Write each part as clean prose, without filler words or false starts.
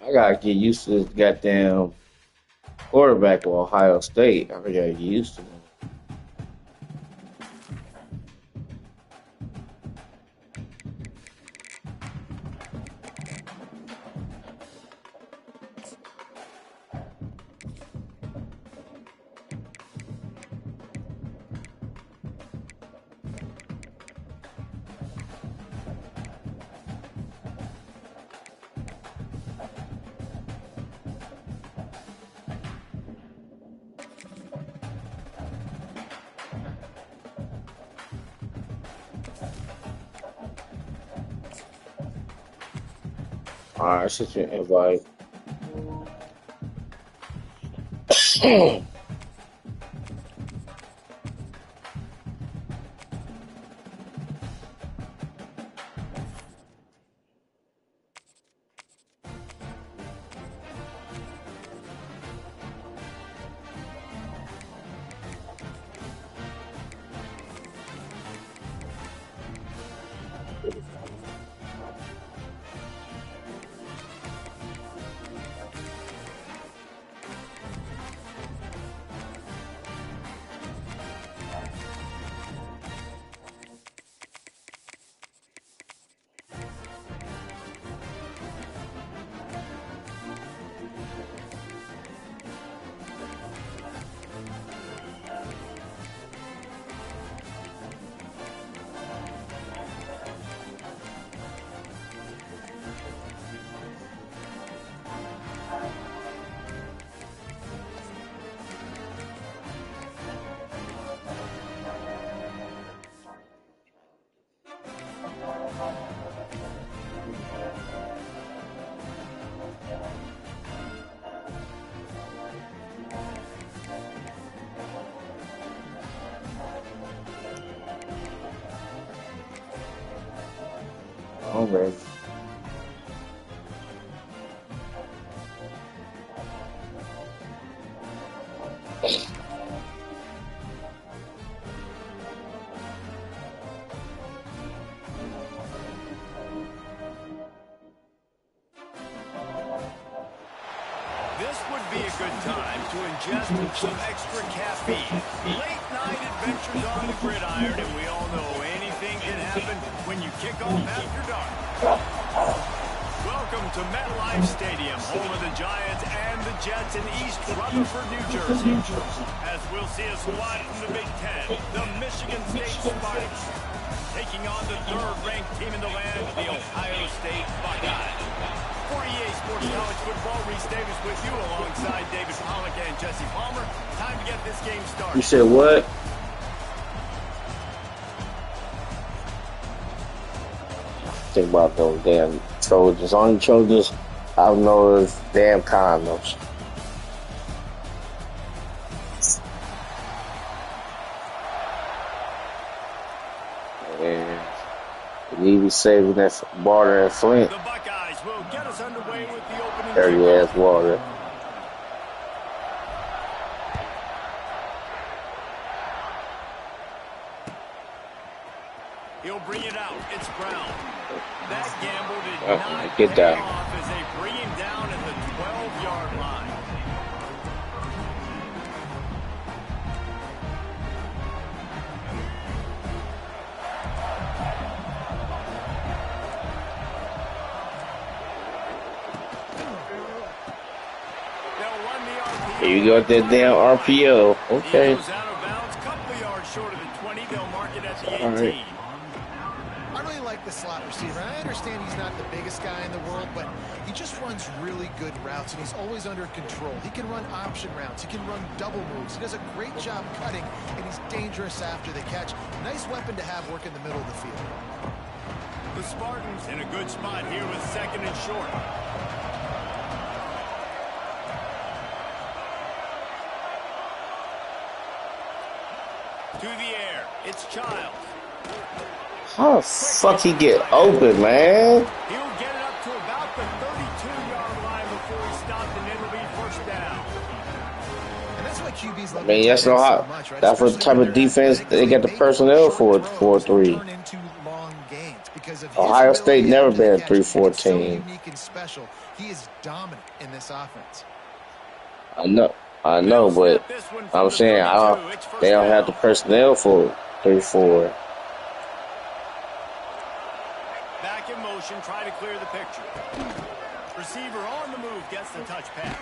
I gotta get used to this goddamn quarterback of Ohio State. I gotta get used to him. Alright, such an invite. I'm ready. This would be a good time to ingest some extra caffeine. Late night adventures on the gridiron, and we all know anything can happen when you kick off after dark. Welcome to MetLife Stadium, home of the Giants and the Jets in East Rutherford, New Jersey. As we'll see a squad from the Big Ten, the Michigan State Spartans, taking on the third-ranked team in the land, the Ohio State Buckeyes. For EA Sports College Football, Reese Davis with you alongside David Pollack and Jesse Palmer. Time to get this game started. You said what? Think about those damn Trojans. Only Trojans I know is damn condoms. And we need to be saving that water and Flint. The Buckeyes will get us underway with the opening. Dirty ass water. He'll bring it out. It's Brown. That gamble did not get pay down. off as they bring him down at the 12-yard line. They'll run the RPO. Here you got that damn RPO. Okay. He goes out of bounds, couple of yards short of the 20. They'll mark it at the 18. All right. I really like the slot receiver. I understand he's not the biggest guy in the world, but he just runs really good routes, and he's always under control. He can run option routes. He can run double moves. He does a great job cutting, and he's dangerous after the catch. Nice weapon to have work in the middle of the field. The Spartans in a good spot here with second and short. To the air, it's Childs. How the fuck he get open, man? He'll get it up to about the 32-yard line before he stopped, and it'll be first down. And that's why QBs love I mean, that's no how. That's what type of defense they got the personnel for. 4-3. Ohio State never been 3-14. He is dominant in this offense. I know, but I'm saying they don't have the personnel for 3-4. Back in motion, try to clear the picture. Receiver on the move gets the touch pass.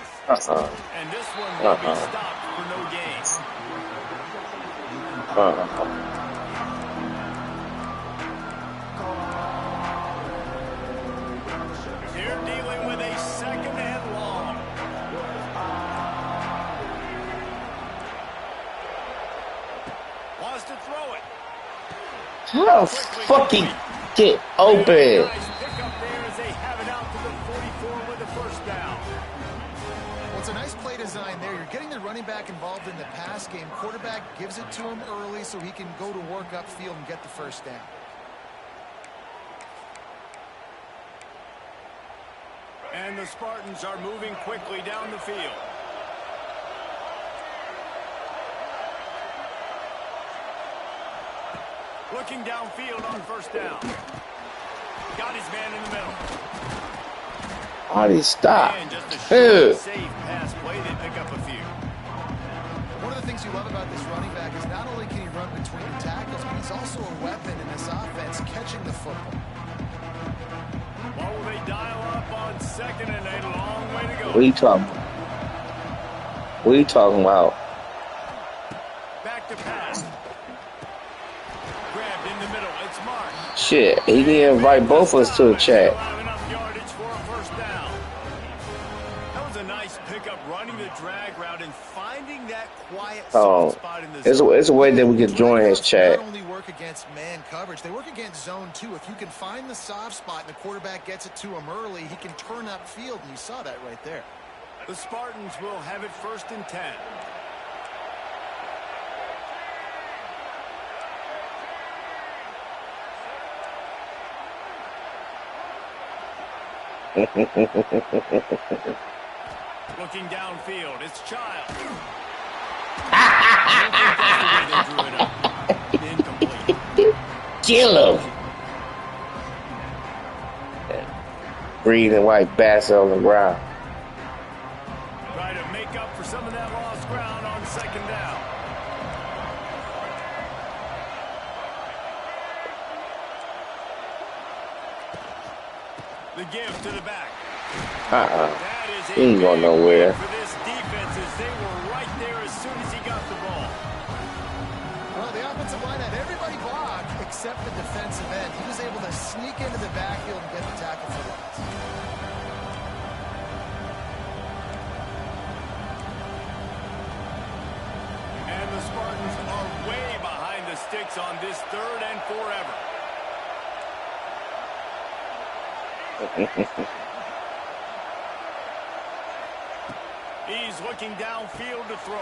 And this one will be stopped for no gain. They're dealing with a second and long. Wants to throw it. How fucking get open? Nice pick up there as they have it out to the 44 with a first down. Well, it's a nice play design there. You're getting the running back involved in the pass game. Quarterback gives it to him early so he can go to work upfield and get the first down. And the Spartans are moving quickly down the field. Looking downfield on first down. Got his man in the middle. How did he stop? And just a short, safe pass play. They pick up a few. One of the things you love about this running back is not only can he run between the tackles, but he's also a weapon in this offense, catching the football. What will they dial up on second and a long way to go? What are you talking about? What are you talking about? Back to pass. Grabbed in the middle. It's Mark. Shit, he didn't invite both of us to the chat. Still have enough yardage for a first down. That was a nice pickup, running the drag route and finding that quiet soft spot in the zone. It's a way that we can join his chat. Not only work against man coverage, they work against zone too. If you can find the soft spot and the quarterback gets it to him early, he can turn upfield, and you saw that right there. The Spartans will have it first and 10. Looking downfield, it's Child. Incomplete. Kill him. Green and white bats on the ground. Try to make up for some of that lost ground on second down. The give to the back. That is a He ain't going nowhere. for this defense as they were right there as soon as he got the ball. Well, the offensive line had everybody blocked except the defensive end. He was able to sneak into the backfield and get the tackle for loss. And the Spartans are way behind the sticks on this third and forever. He's looking downfield to throw.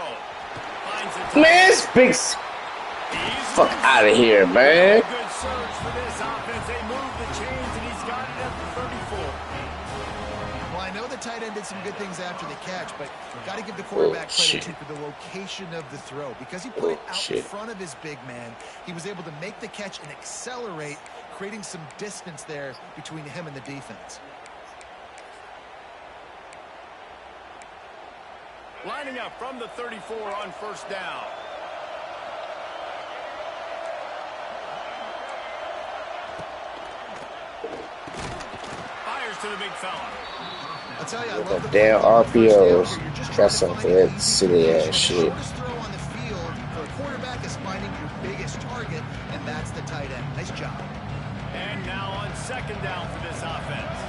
Finds it. Man, this big fuck out of here, man. Good surge for this offense. They move the chains, and he's got it at the 34. Well, I know the tight end did some good things after the catch, but got to give the quarterback credit too for the location of the throw. Because he put it out in front of his big man, he was able to make the catch and accelerate, creating some distance there between him and the defense. Lining up from the 34 on first down. Fires to the big fella. I'll tell you, I love the damn RPOs. That's some good silly ass shit. The shortest throw on the field for a quarterback is finding your biggest target, and that's the tight end. Nice job. And now on second down for this offense.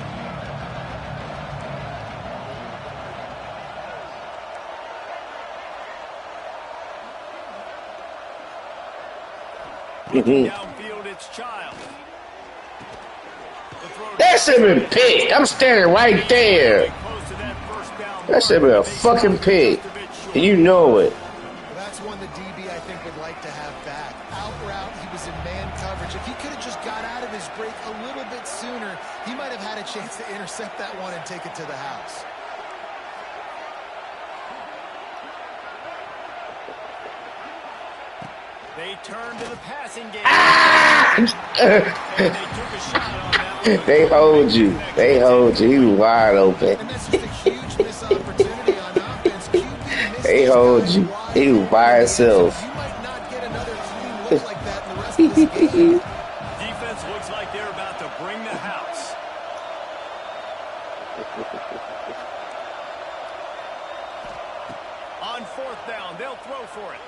Downfield, it's Child. That should have been picked. I'm standing right there. That should have been a fucking pick. And you know it. Well, that's one the DB, I think, would like to have back. Out route, he was in man coverage. If he could have just got out of his break a little bit sooner, he might have had a chance to intercept that one and take it to the house. They turned to the passing game. Ah! They took a shot on that. They hold you. They hold you. He was wide open. And that's just a huge missed opportunity on offense. QB missed They his hold guy you. wide He was open by in the end himself. zone. You might not get another clean look like that in the rest of this game. Defense looks like they're about to bring the house. On 4th down, they'll throw for it.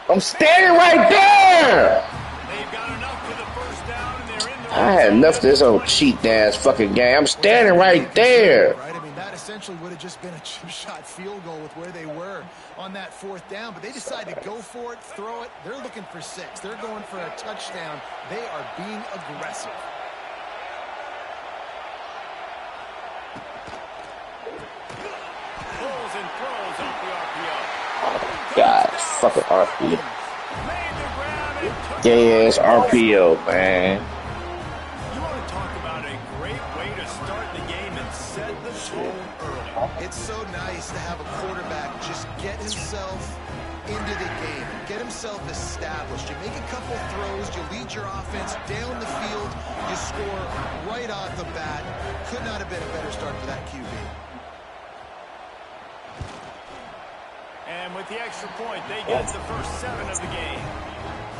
I'm standing right there. They've got enough for the first down, and they're in the I had enough of this old cheat ass fucking game. I'm standing right there. Right? I mean, that essentially would have just been a chip shot field goal with where they were on that 4th down. But they decided to go for it, throw it. They're looking for 6. They're going for a touchdown. They are being aggressive. Pulls and throws off the RPO. God, fucking RPO. Made the grab and took Yeah, it's RPO, man. You want to talk about a great way to start the game and set the tone early. It's so nice to have a quarterback just get himself into the game, get himself established. You make a couple throws, you lead your offense down the field, you score right off the bat. Could not have been a better start for that QB. And with the extra point, they get the first 7 of the game.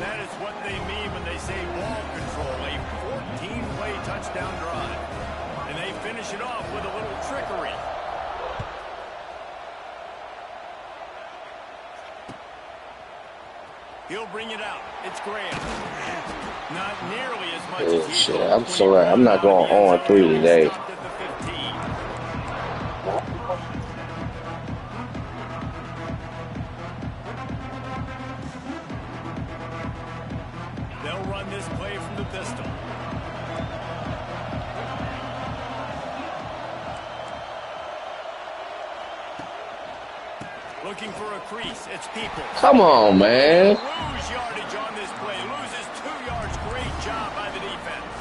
That is what they mean when they say ball control, a 14-play touchdown drive. And they finish it off with a little trickery. He'll bring it out. It's Graham. Not nearly as much as he Shit, hoped I'm when he sorry. I'm not going on 3 today. stopped at the 15. They'll run this play from the pistol. Looking for a crease. It's people. Come on, man. Lose yardage on this play. Loses 2 yards. Great job by the defense.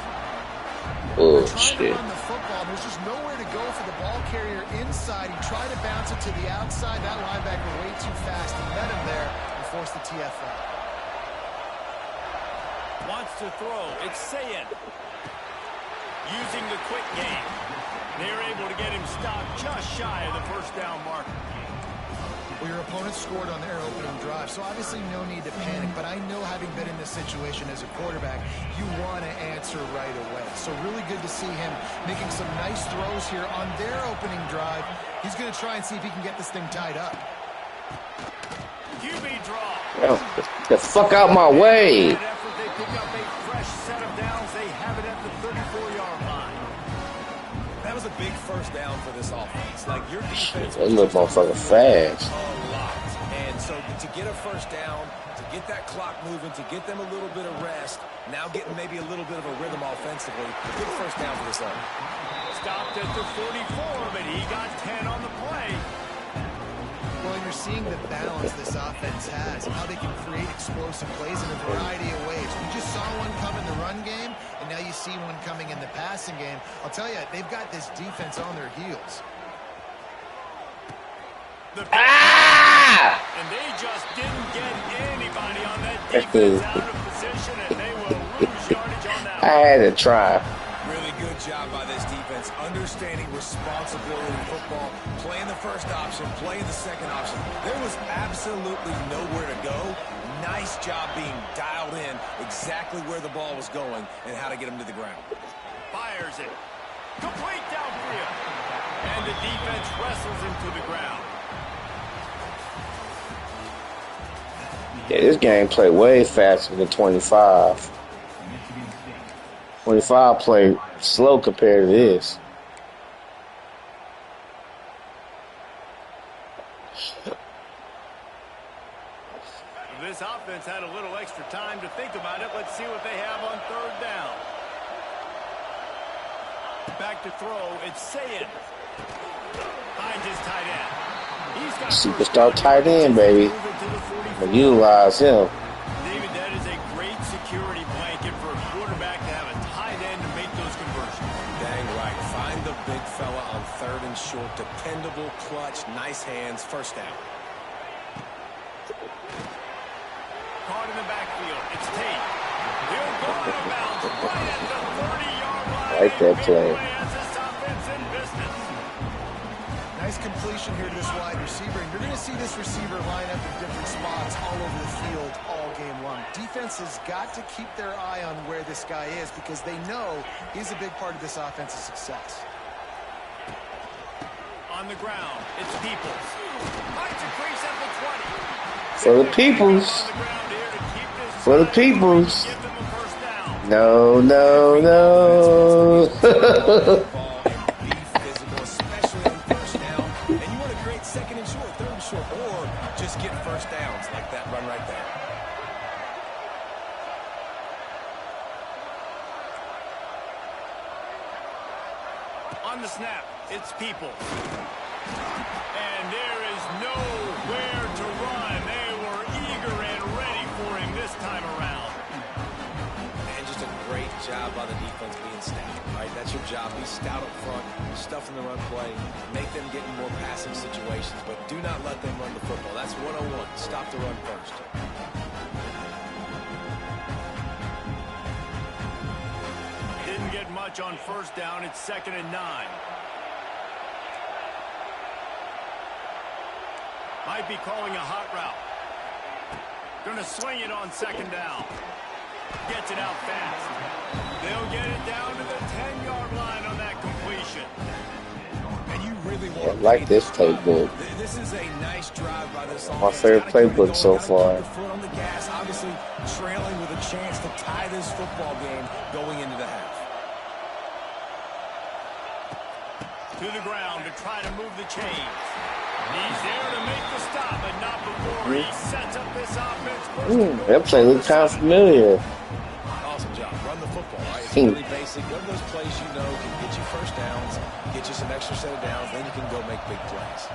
Oh, Trying to shit. run the football. There's just nowhere to go for the ball carrier inside. He tried to bounce it to the outside. That linebacker way too fast. He met him there and forced the TFL. Wants to throw. It's Sayin. Using the quick game. They're able to get him stopped just shy of the first down marker. Well, your opponent scored on their opening drive, so obviously no need to panic. But I know, having been in this situation as a quarterback, you want to answer right away. So really good to see him making some nice throws here on their opening drive. He's going to try and see if he can get this thing tied up. QB draw. Yo, get the fuck out my way. That effort, they pick up a fresh set of downs. They have it at the 34-yard line. That was a big first down for this offense. Like, your defense That little motherfucker fast. a lot. And so to get a first down, to get that clock moving, to get them a little bit of rest, now getting maybe a little bit of a rhythm offensively, good first down for this offense. Stopped at the 44, but he got 10 on the play. Well, you're seeing the balance this offense has, how they can create explosive plays in a variety of ways. We just saw one come in the run game, and now you see one coming in the passing game. I'll tell you, they've got this defense on their heels. And they just didn't get anybody on that defense out of position, and they will lose yardage on that. I had to try. Really good job by this defense, understanding responsibility in football, playing the first option, playing the second option. There was absolutely nowhere to go. Nice job being dialed in exactly where the ball was going and how to get him to the ground. Fires it. Complete downfield. And the defense wrestles him to the ground. Yeah, this game played way faster than 25. 25 played slow compared to this. This offense had a little extra time to think about it. Let's see what they have on 3rd down. Back to throw. It's Sayin. Finds his tight end. He's got Superstar tight end, baby. Utilize him. David, that is a great security blanket for a quarterback to have a tight end to make those conversions. Dang right. Find the big fella on 3rd and short. Dependable, clutch, nice hands, first down. caught in the backfield. It's Tate. He'll go out of bounds right at the 30-yard line. Like that play. Has this offense in business. Nice completion here to this wide receiver, and you're going to see this receiver line up in different spots all over the field all game long. Defense has got to keep their eye on where this guy is because they know he's a big part of this offense's success. On the ground, it's Peoples. Finds a crease at the 20. For the Peoples. For the Peoples. No, no, no. Second and short, third and short, or just get first downs like that run right there. On the snap, it's Peoples. And there is nowhere to run. They were eager and ready for him this time around. And just a great job by the defense being stout, right? That's your job. Be stout up front, stuff in the run play, make them get in more passing situations, but do not let them run the football. That's 101. Stop the run first. Didn't get much on first down. It's 2nd and 9. Might be calling a hot route. Gonna swing it on 2nd down. Gets it out fast. They'll get it down to the 10-yard line on that completion. And you really want I like this playbook. This is a nice drive by this offense. My favorite playbook so far. Foot on the gas, obviously trailing with a chance to tie this football game going into the half. To the ground to try to move the chains. He's there to make the stop, but not before he sets up this offense. That play looks kind of familiar. Awesome job. Run the football, right? It's really basic. One of those plays you know can get you first downs, get you some extra set of downs, then you can go make big plays.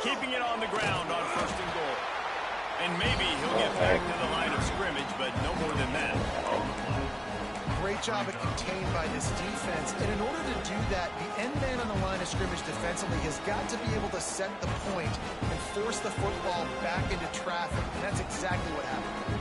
Keeping it on the ground on 1st and goal. And maybe he'll get back to the line of scrimmage, but no more than that. Great job at contained by this defense. And in order to do that, the end man on the line of scrimmage defensively has got to be able to set the point and force the football back into traffic. And that's exactly what happened.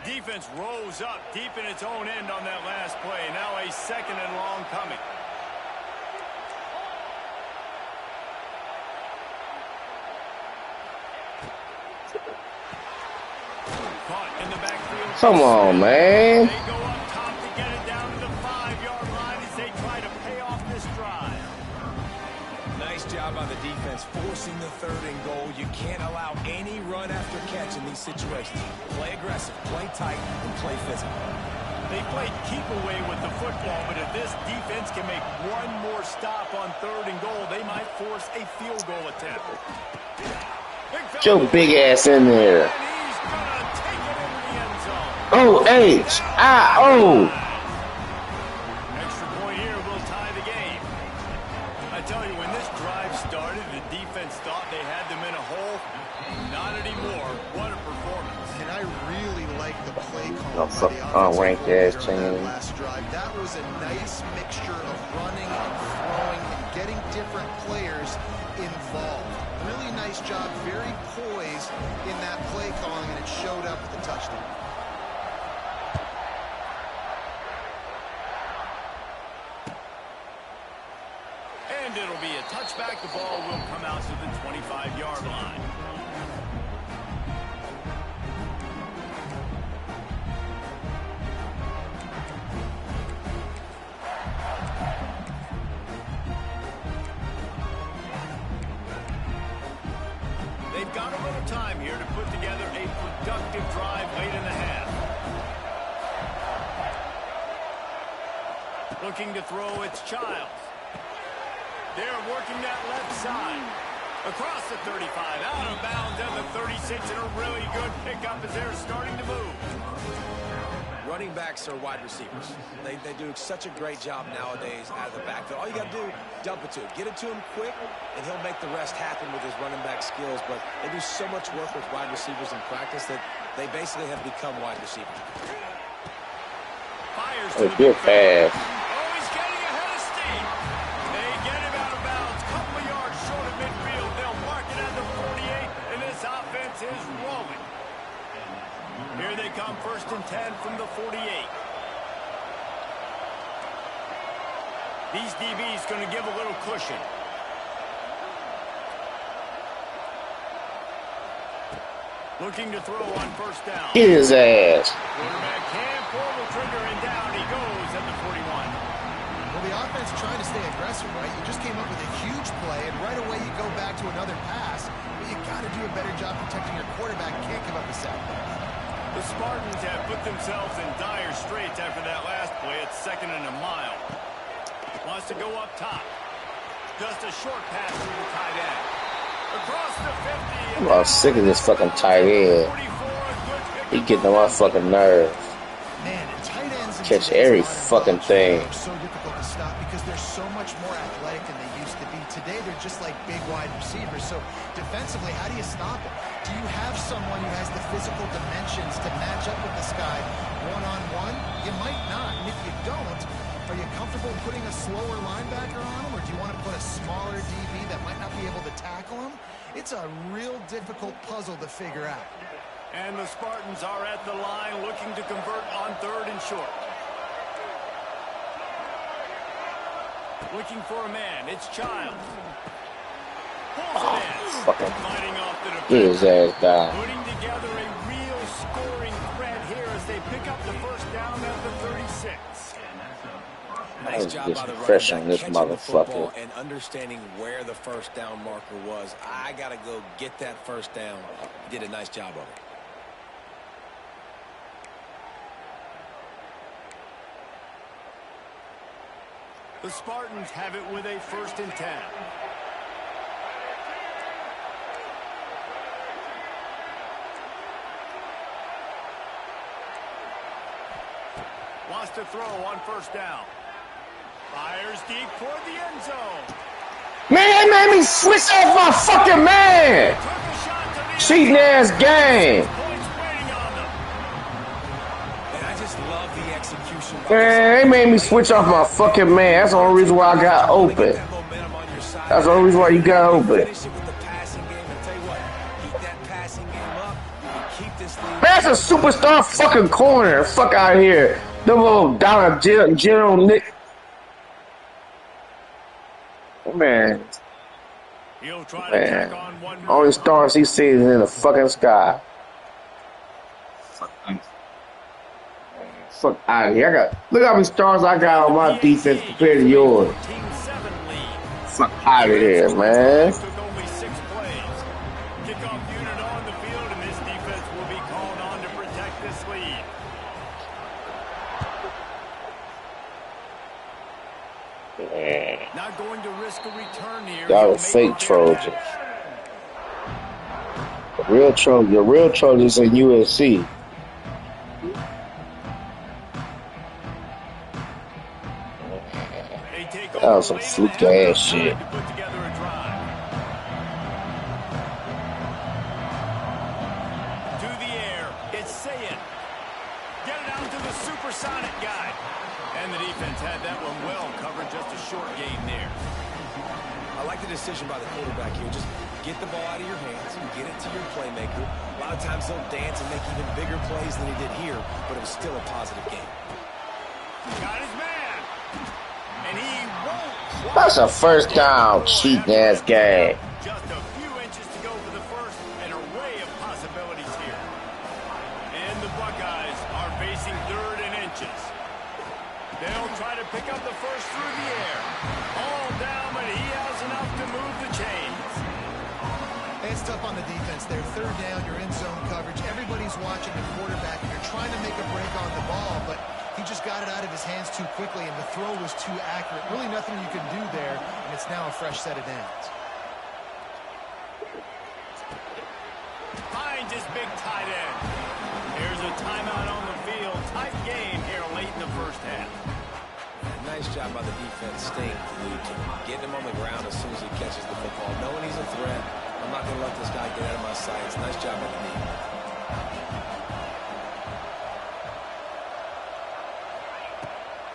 Defense rose up deep in its own end on that last play. Now a 2nd and long coming. Come on, man. They go up top to get it down to the 5-yard line as they try to pay off this drive. Nice job by the defense forcing the 3rd and goal. You can't allow any run after catch in these situations. Play aggressive, play tight, and play physical. They played keep away with the football, but if this defense can make one more stop on 3rd and goal, they might force a field goal attempt. Get your big ass in there. O-H-I-O. Extra point here will tie the game. I tell you, when this drive started, the defense thought they had them in a hole. Not anymore. What a performance. And I really like the play call. No, fuck, ranked ass team. Last drive. That was a nice mixture of running and throwing and getting different players involved. Really nice job, very poised in that play calling, and it showed up with the touchdown. And it'll be a touchback. The ball will come out to the 25-yard line. They've got a little time here to put together a productive drive late in the half. Looking to throw, it's Childs. They're working that left side. Across the 35, out of bounds at the 36, and a really good pickup as they're starting to move. running backs are wide receivers. They do such a great job nowadays out of the backfield. All you got to do, dump it to him. Get it to him quick, and he'll make the rest happen with his running back skills. But they do so much work with wide receivers in practice that they basically have become wide receivers. Fires Oh, to the good pass. Oh, he's getting ahead of steam. They get him out of bounds. Couple of yards short of midfield. They'll mark it at the 48, and this offense is rolling. Here they come, 1st and 10 from the 48. These DBs going to give a little cushion. Looking to throw on 1st down. Get his ass. Quarterback can pull the trigger, and down he goes at the 41. Well, the offense trying to stay aggressive, right? You just came up with a huge play, and right away you go back to another pass. But you got to do a better job protecting your quarterback. Can't give up a sack. The Spartans have put themselves in dire straits after that last play. It's 2nd and a mile. Wants to go up top. Just a short pass to the tight end. Across the 50. I'm all sick of this fucking tight end. He getting on my fucking nerves. Man, and tight ends Catch every fucking thing. are so difficult to stop because they're so much more athletic than they used to be. Today, they're just like big wide receivers. So defensively, how do you stop it? Do you have someone who has the physical dimensions to match up with this guy one-on-one? You might not. And if you don't, are you comfortable putting a slower linebacker on him, or do you want to put a smaller DB that might not be able to tackle him? It's a real difficult puzzle to figure out. And the Spartans are at the line looking to convert on 3rd and short. Looking for a man. It's Child. Pulls it in. Fucking Fighting off the get his ass down. Putting together a real scoring threat here as they pick up the 1st down at the 36. Nice job by the fresh running on back this catching the football motherfucker. and understanding where the 1st down marker was. I got to go get that 1st down. He did a nice job of it. The Spartans have it with a 1st and 10. Wants to throw on 1st down. Fires deep toward the end zone. Man, they made me switch off my fucking man. Took a shot to the Cheating ass game. points waiting on them. And I just love the execution. Man, they made me switch off my fucking man. That's the only reason why I got open. That momentum on your side. That's the only reason why you got open. Finish it with the passing game, and tell you what, keep that passing game up. You keep this lead. That's a superstar fucking corner. Fuck out of here. The little dollar general Nick. Man, He'll try to tack man. on one Only more. stars he sees in the fucking sky. Fuck out of here. Look how many stars I got on my defense compared to yours. 14-7 lead. Fuck out of here, man. Took only 6 plays. Kickoff unit on the field, and this defense will be called on to protect this lead. Not going to risk a return here. Y'all He'll are make fake the Trojans. catch. The real Trojans in USC. They take That was some over fluke late in the ass half shit. to put together a drive. To the air, it's Sayed. Get it out to the supersonic guy. And the defense had that one well covered, just a short gain there. I like the decision by the quarterback here. Just get the ball out of your hands and get it to your playmaker. A lot of times he'll dance and make even bigger plays than he did here, but it was still a positive game. Got his man. And he won't. That's a 1st down, cheating ass game. Just a few inches to go for the 1st. An array of possibilities here. And the Buckeyes are facing 3rd and inches. They'll try to pick up the 1st through the air. All down, but he has enough to move the chains. It's tough on the defense there. 3rd down, you're in zone coverage. Everybody's watching the quarterback, and you're trying to make a break on the ball, but he just got it out of his hands too quickly, and the throw was too accurate. Really nothing you can do there, and it's now a fresh set of downs. Finds his big tight end. Here's a timeout on the field. tight game here late in the first half. Nice job by the defense staying glued to him, getting him on the ground as soon as he catches the football, knowing he's a threat. I'm not going to let this guy get out of my sights. Nice job by the defense.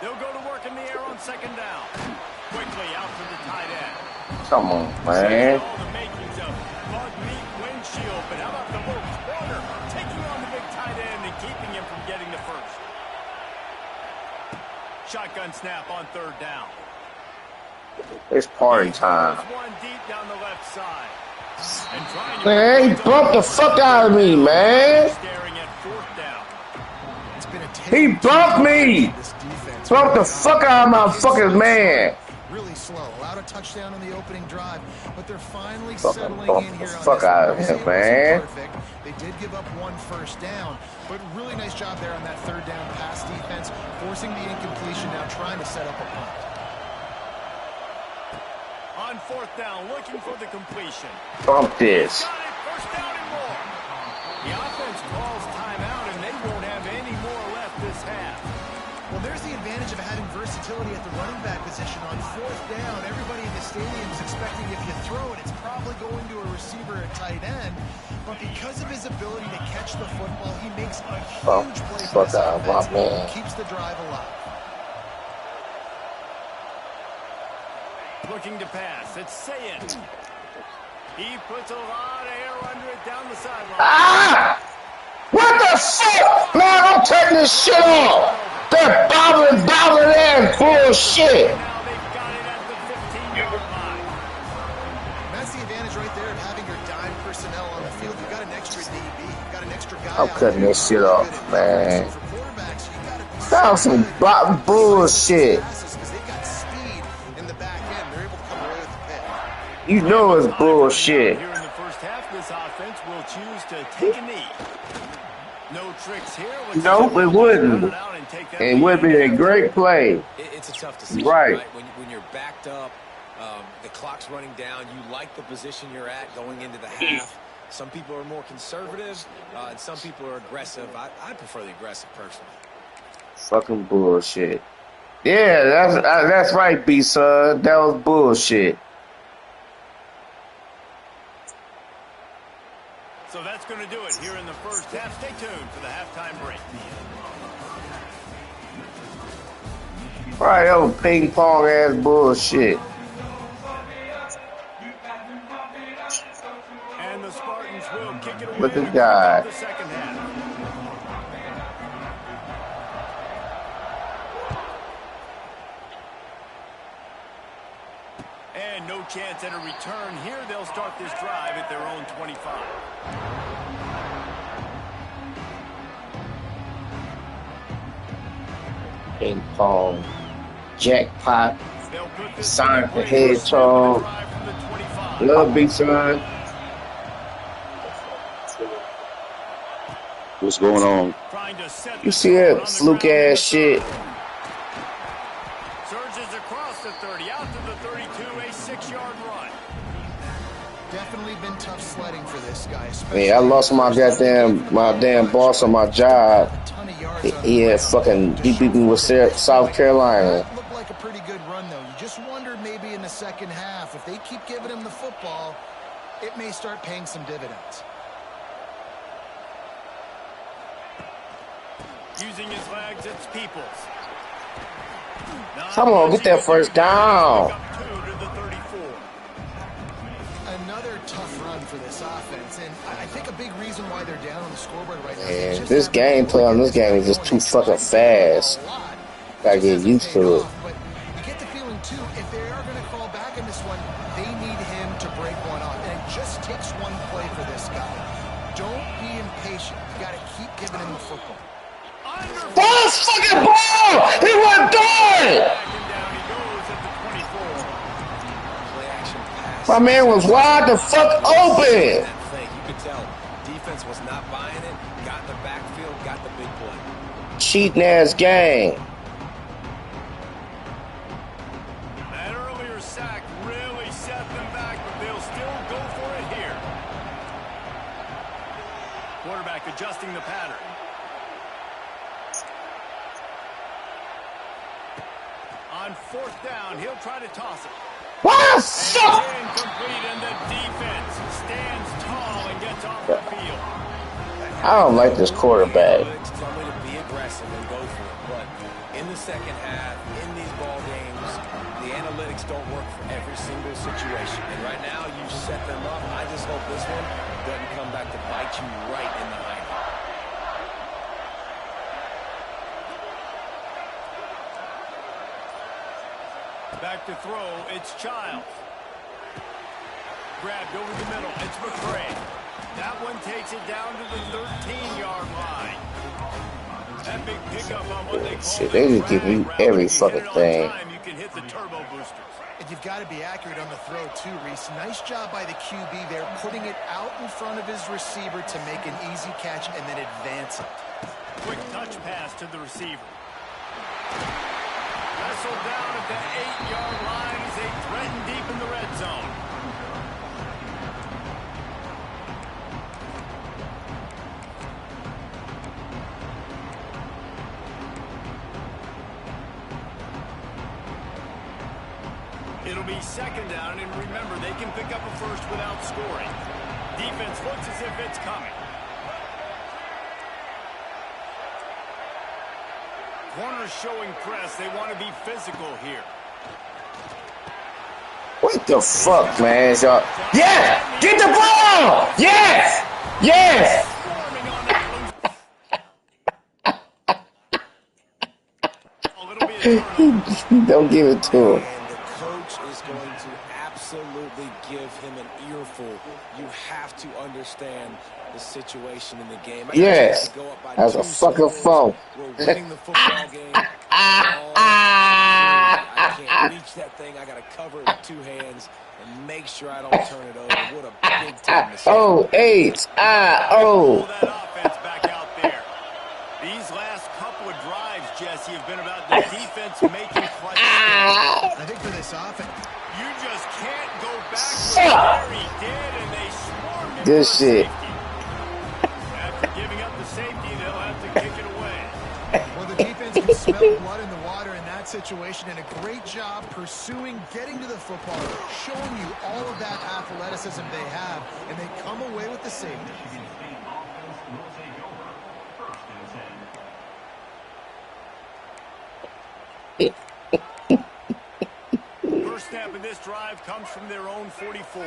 They'll go to work in the air on second down. Quickly out to the tight end. Come on, man. All the makings of bug meat windshield, but how about the little corner taking on the big tight end and keeping him from getting the first? Shotgun snap on third down. It's party time. One deep down the left side. And trying to Man, he bumped the fuck out of me, man. staring at fourth down. It's been a He bumped me. This defense. Bumped the fuck out of my fucking man. Really slow. Allowed a touchdown on the opening drive, but they're finally Fucking settling bump in the here on fuck this out of one. him, It wasn't man. perfect. They did give up one first down, but really nice job there on that third down pass defense, forcing the incompletion, now trying to set up a punt. On fourth down, looking for the completion. Bump this. Got it, first down and more. The offense calls timeout, and they won't have any more left this half. Well, there's the advantage of having versatility at the running back position. On fourth down, everybody in the stadium is expecting if you throw it, it's probably going to a receiver at tight end. But because of his ability to catch the football, he makes a huge play for this offense. Keeps the drive alive. Looking to pass. It's Sayin. He puts a lot of air under it down the sideline. Ah! What the fuck? Man, I'm taking this shit off. That bobbling ass bullshit. Now they've got it at the 15-yard line. And that's the advantage right there of having your dime personnel on the field. You've got an extra DB. You've got an extra guy. I'm cutting this shit off, man. So for quarterbacks, you got to be That was some bullshit. because they've got speed in the back end. They're able to come away with the pick. You know it's bullshit. Here in the first half, this offense will choose to take a knee. No tricks here. Nope, it wouldn't. It would be a great play. It's a tough decision, Right. When you're backed up, the clock's running down, you like the position you're at going into the half. Some people are more conservative, and some people are aggressive. I prefer the aggressive personally. Fucking bullshit. Yeah, that's right, B-son. That was bullshit. So that's going to do it here in the first half. Stay tuned for the halftime break. Right, that was ping pong ass bullshit. And the Spartans will kick it away. Look at God. The second half. And no chance at a return here. They'll start this drive at their own 25. Ping pong, jackpot, They'll put this Sonic the play for Hedgehog. drive from the 25. Love B-son. What's going on? Trying to set You see that fluke ass shit? Surges across the 30, out to the 32, a 6-yard run. Definitely been tough sledding for this guy. Man, I lost my damn boss on my job. He beat me with South Carolina. That looked like a pretty good run, though. You just wonder maybe in the second half, if they keep giving him the football, it may start paying some dividends. Using his legs, it's Peoples. Come on, get that first down. Up 2 to the 34. Another tough run for this offense, and I think a big reason why they're down on the scoreboard right now. Man, this gameplay on this game is just too fucking fast. Gotta get used to it. But you get the feeling, too, if they are going to crawl back in this one, they need him to break one off. And it just takes one play for this guy. Don't be impatient. You got to keep giving him the football. Ball fucking ball! He wasn't doing it! My man was wide the fuck open! You could tell defense was not buying it, got in the backfield, got the big play. Cheating ass game. That earlier sack really set them back, but they'll still go for it here. Quarterback adjusting the pattern. On fourth down, he'll try to toss it. What? Fuck! Incomplete, and the defense stands tall and gets off the field. I don't like this quarterback. Tell me to be aggressive and go for it, but in the second half, in these ball games, the analytics don't work for every single situation. And right now, you set them up. I just hope this one doesn't come back to bite you right in the eye. Back to throw, it's Childs. Grabbed over the middle, it's McCray. That one takes it down to the 13-yard line. That big pickup on what they call shit, they just give me every fucking thing. You can hit the turbo boosters. And you've got to be accurate on the throw too, Reese. Nice job by the QB there, putting it out in front of his receiver to make an easy catch and then advance it. Quick touch pass to the receiver. Wrestled down at the 8-yard line as they threaten deep in the red zone. It'll be second down, and remember, they can pick up a first without scoring. Defense looks as if it's coming. Corners showing press. They want to be physical here. What the fuck, man? Y'all? Yeah! Get the ball! Yes! Yes! Don't give it to him. And the coach is going to absolutely give him an earful. You have to understand the situation in the game. Yes, that's a fucking phone. We're winning the football game. I can't reach that thing. I got to cover it with two hands and make sure I don't turn it over. What a big time mistake. Oh, eight. Oh. That offense back out there. These last couple of drives, Jesse, have been about the defense making clutch. I think for this offense, you just can't go back to where he did, and they swarmed him. Good shit. After giving up the safety, they'll have to kick it away. well, the defense can smell blood in the water in that situation, and a great job pursuing, getting to the football, showing you all of that athleticism they have, and they come away with the safety. First snap of this drive comes from their own 44.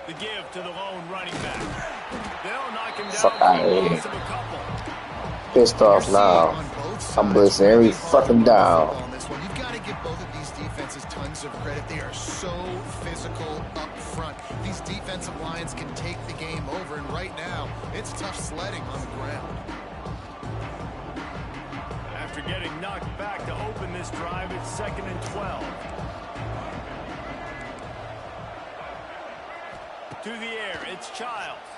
The give to the lone running back. They'll knock him down. Fuck out of here. Loss of a couple. Pissed off now. I'm blitzing every fucking down. You've got to give both of these defenses tons of credit. They are so physical up front. These defensive lines can take the game over, and right now, it's tough sledding on the ground. After getting knocked back to open this drive, it's 2nd and 12. To the air, it's Childs.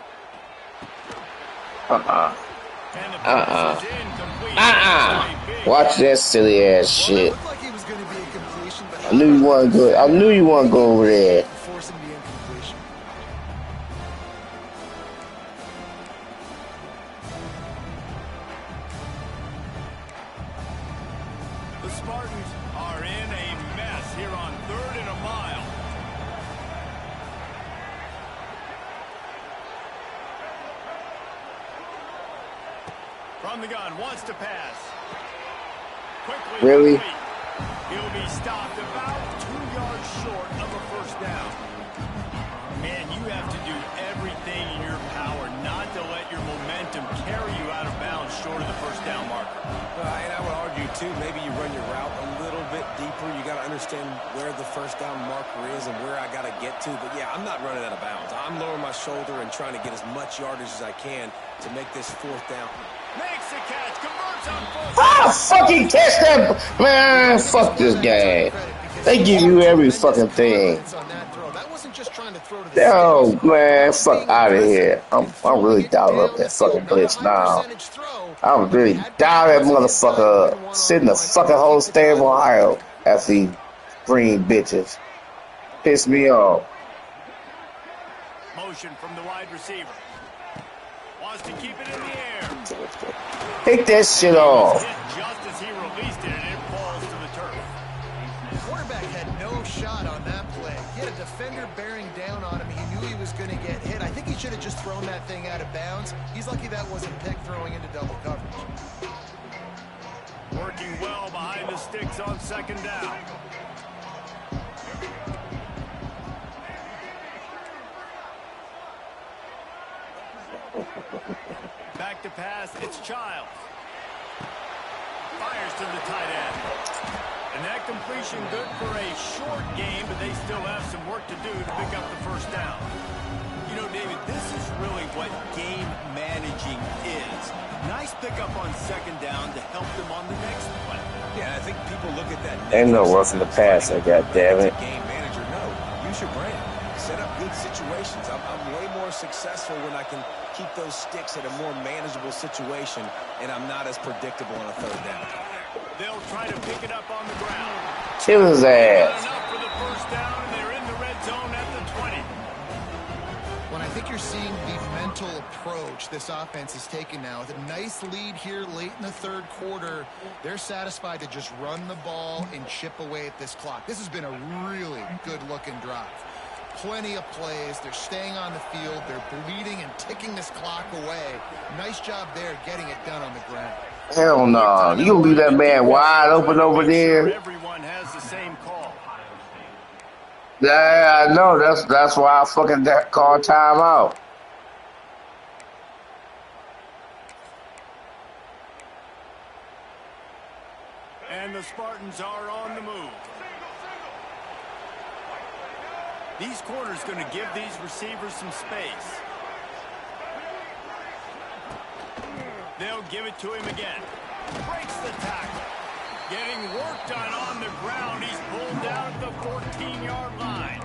Watch that silly ass shit. I knew you want to go. I knew you want to go over there. Forcing the incompletion. The Spartans are in a mess here on 3rd and a mile. From the gun, wants to pass. Quickly. Really? He'll be stopped about 2 yards short of a first down. Man, you have to do everything in your power not to let your momentum carry you out of bounds short of the first down marker. And I would argue, too, maybe you run your route a little bit deeper. You got to understand where the first down marker is and where I got to get to. But, yeah, I'm not running out of bounds. I'm lowering my shoulder and trying to get as much yardage as I can to make this fourth down. Makes the catch, converts on fourth. Fucking catch that, man! Fuck this guy. They give you every fucking thing. Oh man, fuck out of here. I'm really dialed up that fucking blitz now. I'm really dialed that motherfucker up. Sit in the fucking whole state of Ohio after these green bitches. Piss me off. motion from the wide receiver. Wants to keep it in the air. Take that shit off. Just as he released it, and it falls to the turf. The quarterback had no shot on that play. He had a defender bearing down on him. He knew he was going to get hit. I think he should have just thrown that thing out of bounds. He's lucky that wasn't picked throwing into double coverage. Working well behind the sticks on second down. Back to pass, it's Childs. Fires to the tight end. And that completion good for a short game, but they still have some work to do to pick up the first down. You know, David, this is really what game managing is. Nice pickup on second down to help them on the next play. Yeah, I think people look at that. Ain't no roughing the passer, goddammit. Game manager, no. Use your brain. Set up good situations. I'm way more successful when I can keep those sticks at a more manageable situation, and I'm not as predictable on a third down. They'll try to pick it up on the ground. Kill his ass. Enough for the first down, and they're in the red zone at the 20. When I think you're seeing the mental approach this offense is taking now, with a nice lead here late in the third quarter, they're satisfied to just run the ball and chip away at this clock. This has been a really good-looking drive. Plenty of plays. They're staying on the field. They're bleeding and ticking this clock away. Nice job there getting it done on the ground. Hell no. You gonna leave that man wide open over there? Everyone has the same call. Yeah, I know. That's why I fucking call timeout. And the Spartans are on the move. These corners going to give these receivers some space. They'll give it to him again. Breaks the tackle. Getting work done on the ground. He's pulled down at the 14-yard line.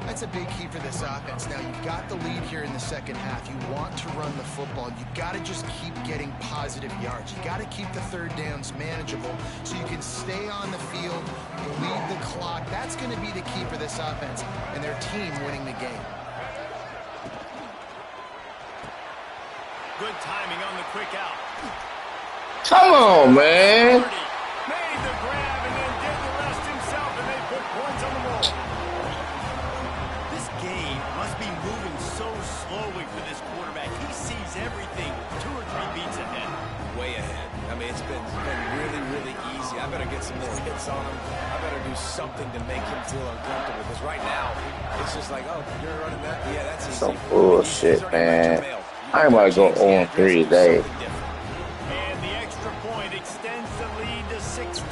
That's a big key for this offense. Now, you've got the lead here in the second half. You want to run the football. You've got to just keep getting positive yards. You've got to keep the third downs manageable so you can stay on the field, lead the clock. That's going to be the key for this offense and their team winning the game. Good timing on the quick out. Come on, man. Made the grab and then did the rest himself, and they put points on the board. This game must be moving so slowly for this quarterback. He sees everything 2 or 3 beats ahead. Way ahead. I mean, it's been really, really easy. I better get some more hits on him. I better do something to make him feel uncomfortable. Because right now, it's just like, oh, you're running that? Yeah, that's easy. Some bullshit, man. I ain't about to go on 3 today. And the extra point extends the lead to 16.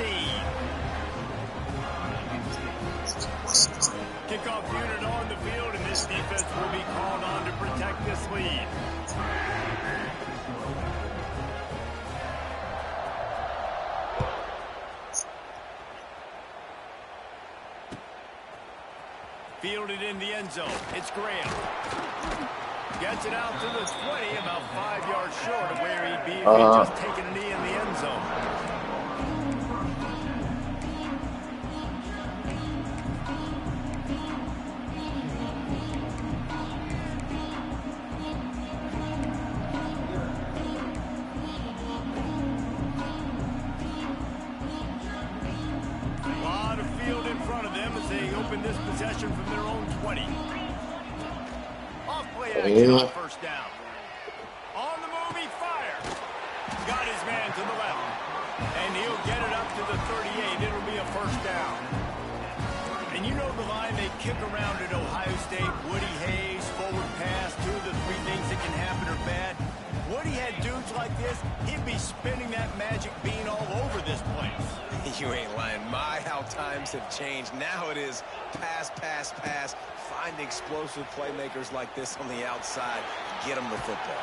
Kickoff unit on the field, and this defense will be called on to protect this lead. Fielded in the end zone. It's Graham. Gets it out to the 20, about 5 yards short of where he'd be if he'd just taken a knee in the end zone. A lot of field in front of them as they open this possession from their own 20. Off play action on first down. On the move, he fires. Got his man to the left. And he'll get it up to the 38. It'll be a first down. And you know the line they kick around at Ohio State. Woody Hayes, forward pass, 2 of the 3 things that can happen are bad. Woody had dudes like this, he'd be spinning that magic bean all over this place. You ain't lying. My, how times have changed. Now it is pass, pass, pass. Find explosive playmakers like this on the outside. Get them the football.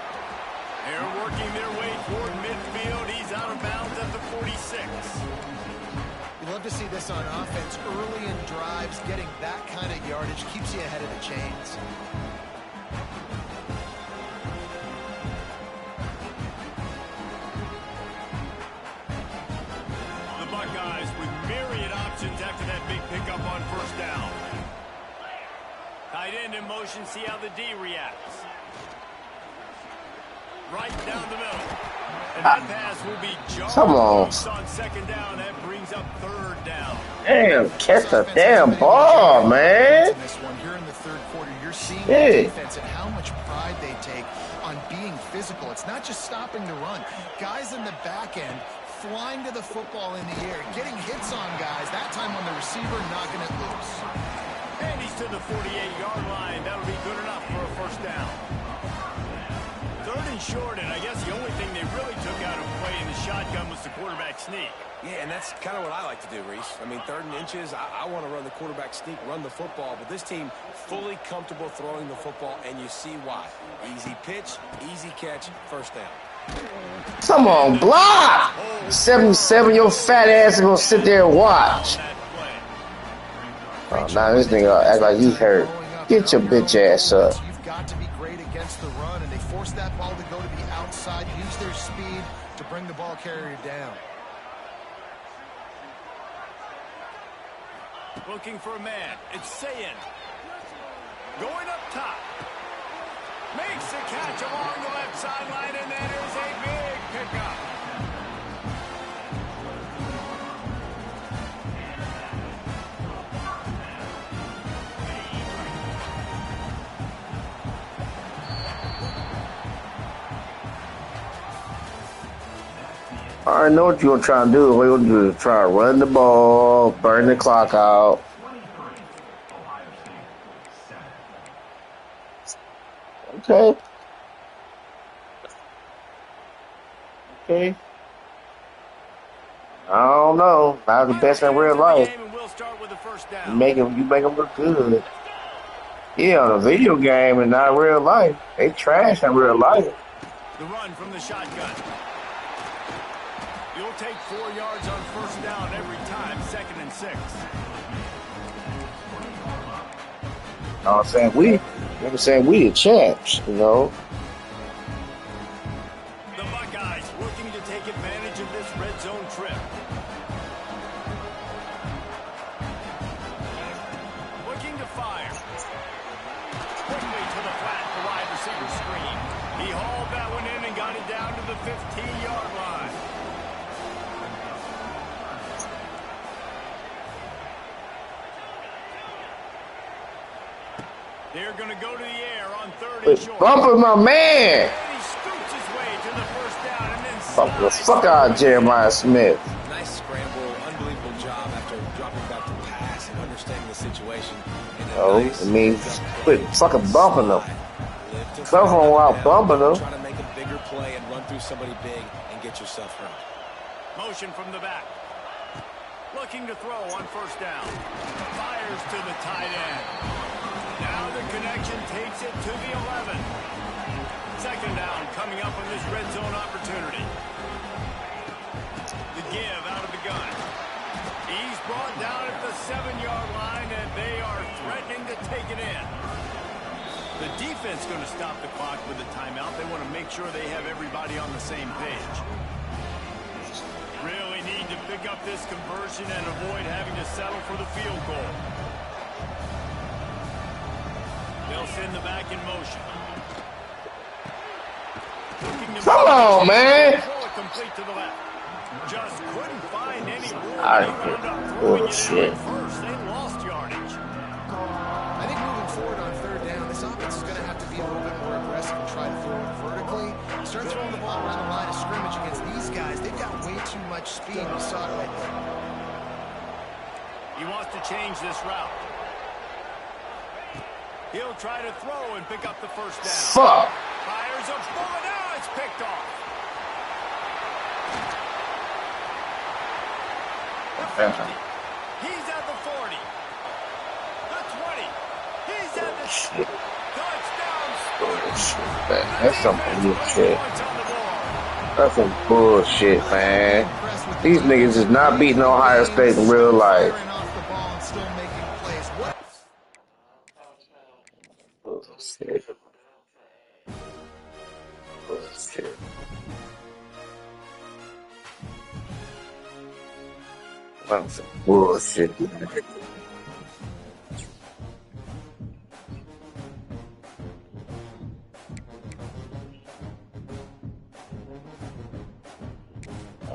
They're working their way toward midfield. He's out of bounds at the 46. You love to see this on offense. Early in drives, getting that kind of yardage keeps you ahead of the chains. After that big pickup on first down. Tight end in motion, see how the D reacts. Right down the middle. And that pass will be Come on. second down. That brings up third down. Damn, catch the damn ball, man. Here in the third quarter, you're seeing the defense and how much pride they take on being physical. It's not just stopping the run. Guys in the back end flying to the football in the air, getting hits on guys, that time on the receiver, knocking it loose. And he's to the 48-yard line. That'll be good enough for a first down. Third and short, and I guess the only thing they really took out of play in the shotgun was the quarterback sneak. Yeah, and that's kind of what I like to do, Reese. I mean, 3rd and inches, I want to run the quarterback sneak, run the football, but this team fully comfortable throwing the football, and you see why. Easy pitch, easy catch, first down. Come on, block! 77, your fat ass is gonna sit there and watch. Oh, now this nigga act like he hurt. Get your bitch ass up. You've got to be great against the run, and they force that ball to go to the outside, use their speed to bring the ball carrier down. Looking for a man. It's Sayin. Going up top. Makes the catch along the left sideline, and that is a big pickup. I already know what you're gonna try to do. What you're gonna do is try to run the ball, burn the clock out. Okay. Okay. I don't know. Not the best in real life. You make them look good. Yeah, on a video game and not real life. They trash in real life. The run from the shotgun. You'll take 4 yards on first down every time, 2nd and 6. I'm saying we the champs, you know. The Buckeyes working to take advantage of this red zone trip. Looking to fire. Quickly to the flat, the wide receiver screen. He hauled that one in and got it down to the 15-yard line. They're going to go to the air on 3rd and short. Bumping my man. And he scoots his way to the first down and then Bump the fuck out of Jeremiah Smith. Nice scramble, unbelievable job after dropping back to pass and understanding the situation. Oh, it means quit fucking bumping them. Come from while bumping them. Trying to make a bigger play and run through somebody big and get yourself hurt. Motion from the back. Looking to throw on first down. Fires to the tight end. Now the connection takes it to the 11. 2nd down coming up on this red zone opportunity. The give out of the gun. He's brought down at the 7-yard line, and they are threatening to take it in. The defense going to stop the clock with a timeout. They want to make sure they have everybody on the same page. Really need to pick up this conversion and avoid having to settle for the field goal. They'll send the back in motion. Come on, man. Complete to the left. Just couldn't find any room. Bullshit. First, they lost yardage. I think moving forward on 3rd down, this offense is going to have to be a little bit more aggressive and try to throw it vertically. Start throwing the ball around the line of scrimmage against these guys. They've got way too much speed. We saw it right there. He wants to change this route. He'll try to throw and pick up the first down. Fuck. Fires a bullet. Now it's picked off. The 50. He's at the 40. The 20. He's at the Shit. touchdown. Bullshit, man. That's some bullshit. That's some bullshit, man. These niggas is not beating Ohio State in real life. Bullshit. Bullshit. That's some bullshit.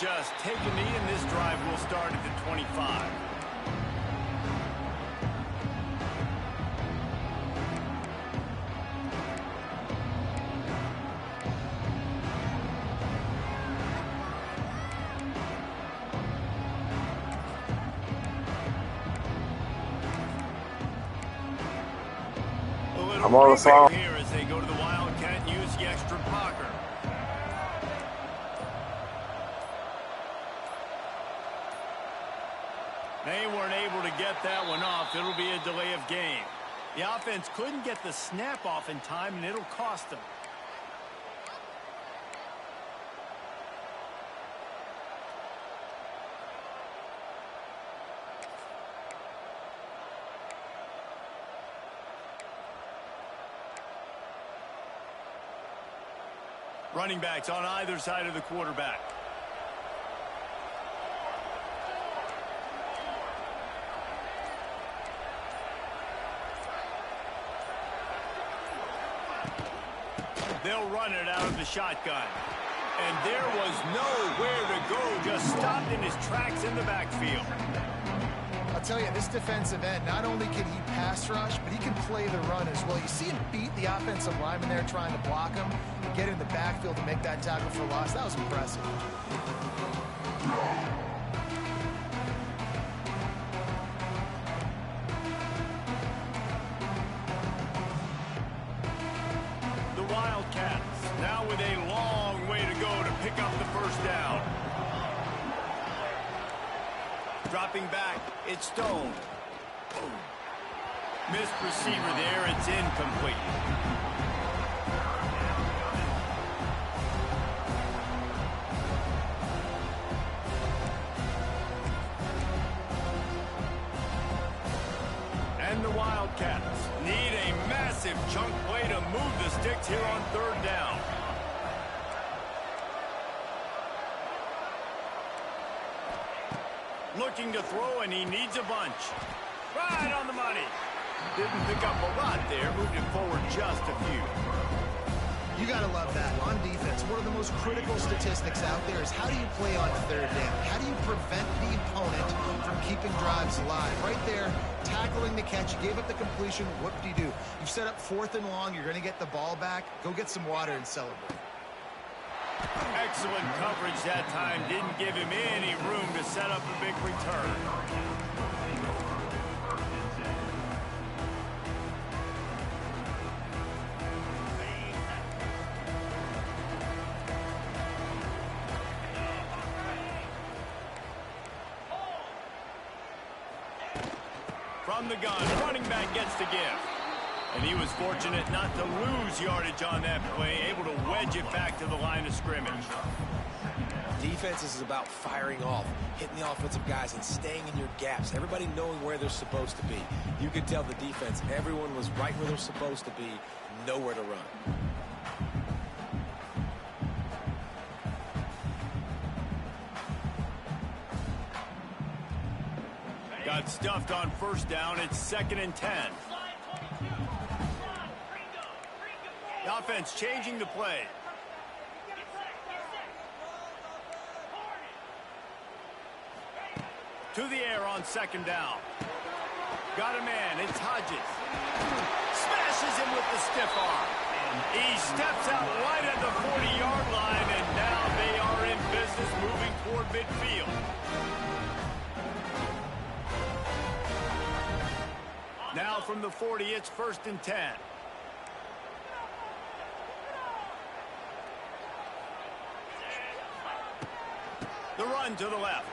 just take a knee, and this drive will start at the 25. I'm on the phone. Here as they go to the Wildcat and use the extra blocker. They weren't able to get that one off. It'll be a delay of game. The offense couldn't get the snap off in time, and it'll cost them. Running backs on either side of the quarterback. They'll run it out of the shotgun. And there was nowhere to go. Just stopped in his tracks in the backfield. I'll tell you, this defensive end, not only can he pass rush, but he can play the run as well. You see him beat the offensive lineman there trying to block him, and get in the backfield to make that tackle for loss. That was impressive. The Wildcats now with a long way to go to pick up the first down. Dropping back, it's Stone. Missed receiver there, it's incomplete. And the Wildcats need a massive chunk play to move the sticks here on third down. Looking to throw, and he needs a bunch. Right on the money. Didn't pick up a lot there. Moved it forward just a few. You got to love that. On defense, one of the most critical statistics out there is how do you play on third down? How do you prevent the opponent from keeping drives alive? Right there, tackling the catch. You gave up the completion. What do you do? You've set up 4th and long. You're going to get the ball back. Go get some water and celebrate. Excellent coverage that time. Didn't give him any room to set up a big return. From the gun, running back gets the give. And he was fortunate not to lose yardage on that play, able to wedge it back to the line of scrimmage. Defense is about firing off, hitting the offensive guys and staying in your gaps, everybody knowing where they're supposed to be. You could tell the defense, everyone was right where they're supposed to be, nowhere to run. Got stuffed on first down. It's 2nd and 10. The offense changing the play. To the air on 2nd down. Got a man. It's Hodges. Smashes him with the stiff arm. He steps out right at the 40-yard line, and now they are in business moving toward midfield. Now from the 40, it's 1st and 10. The run to the left.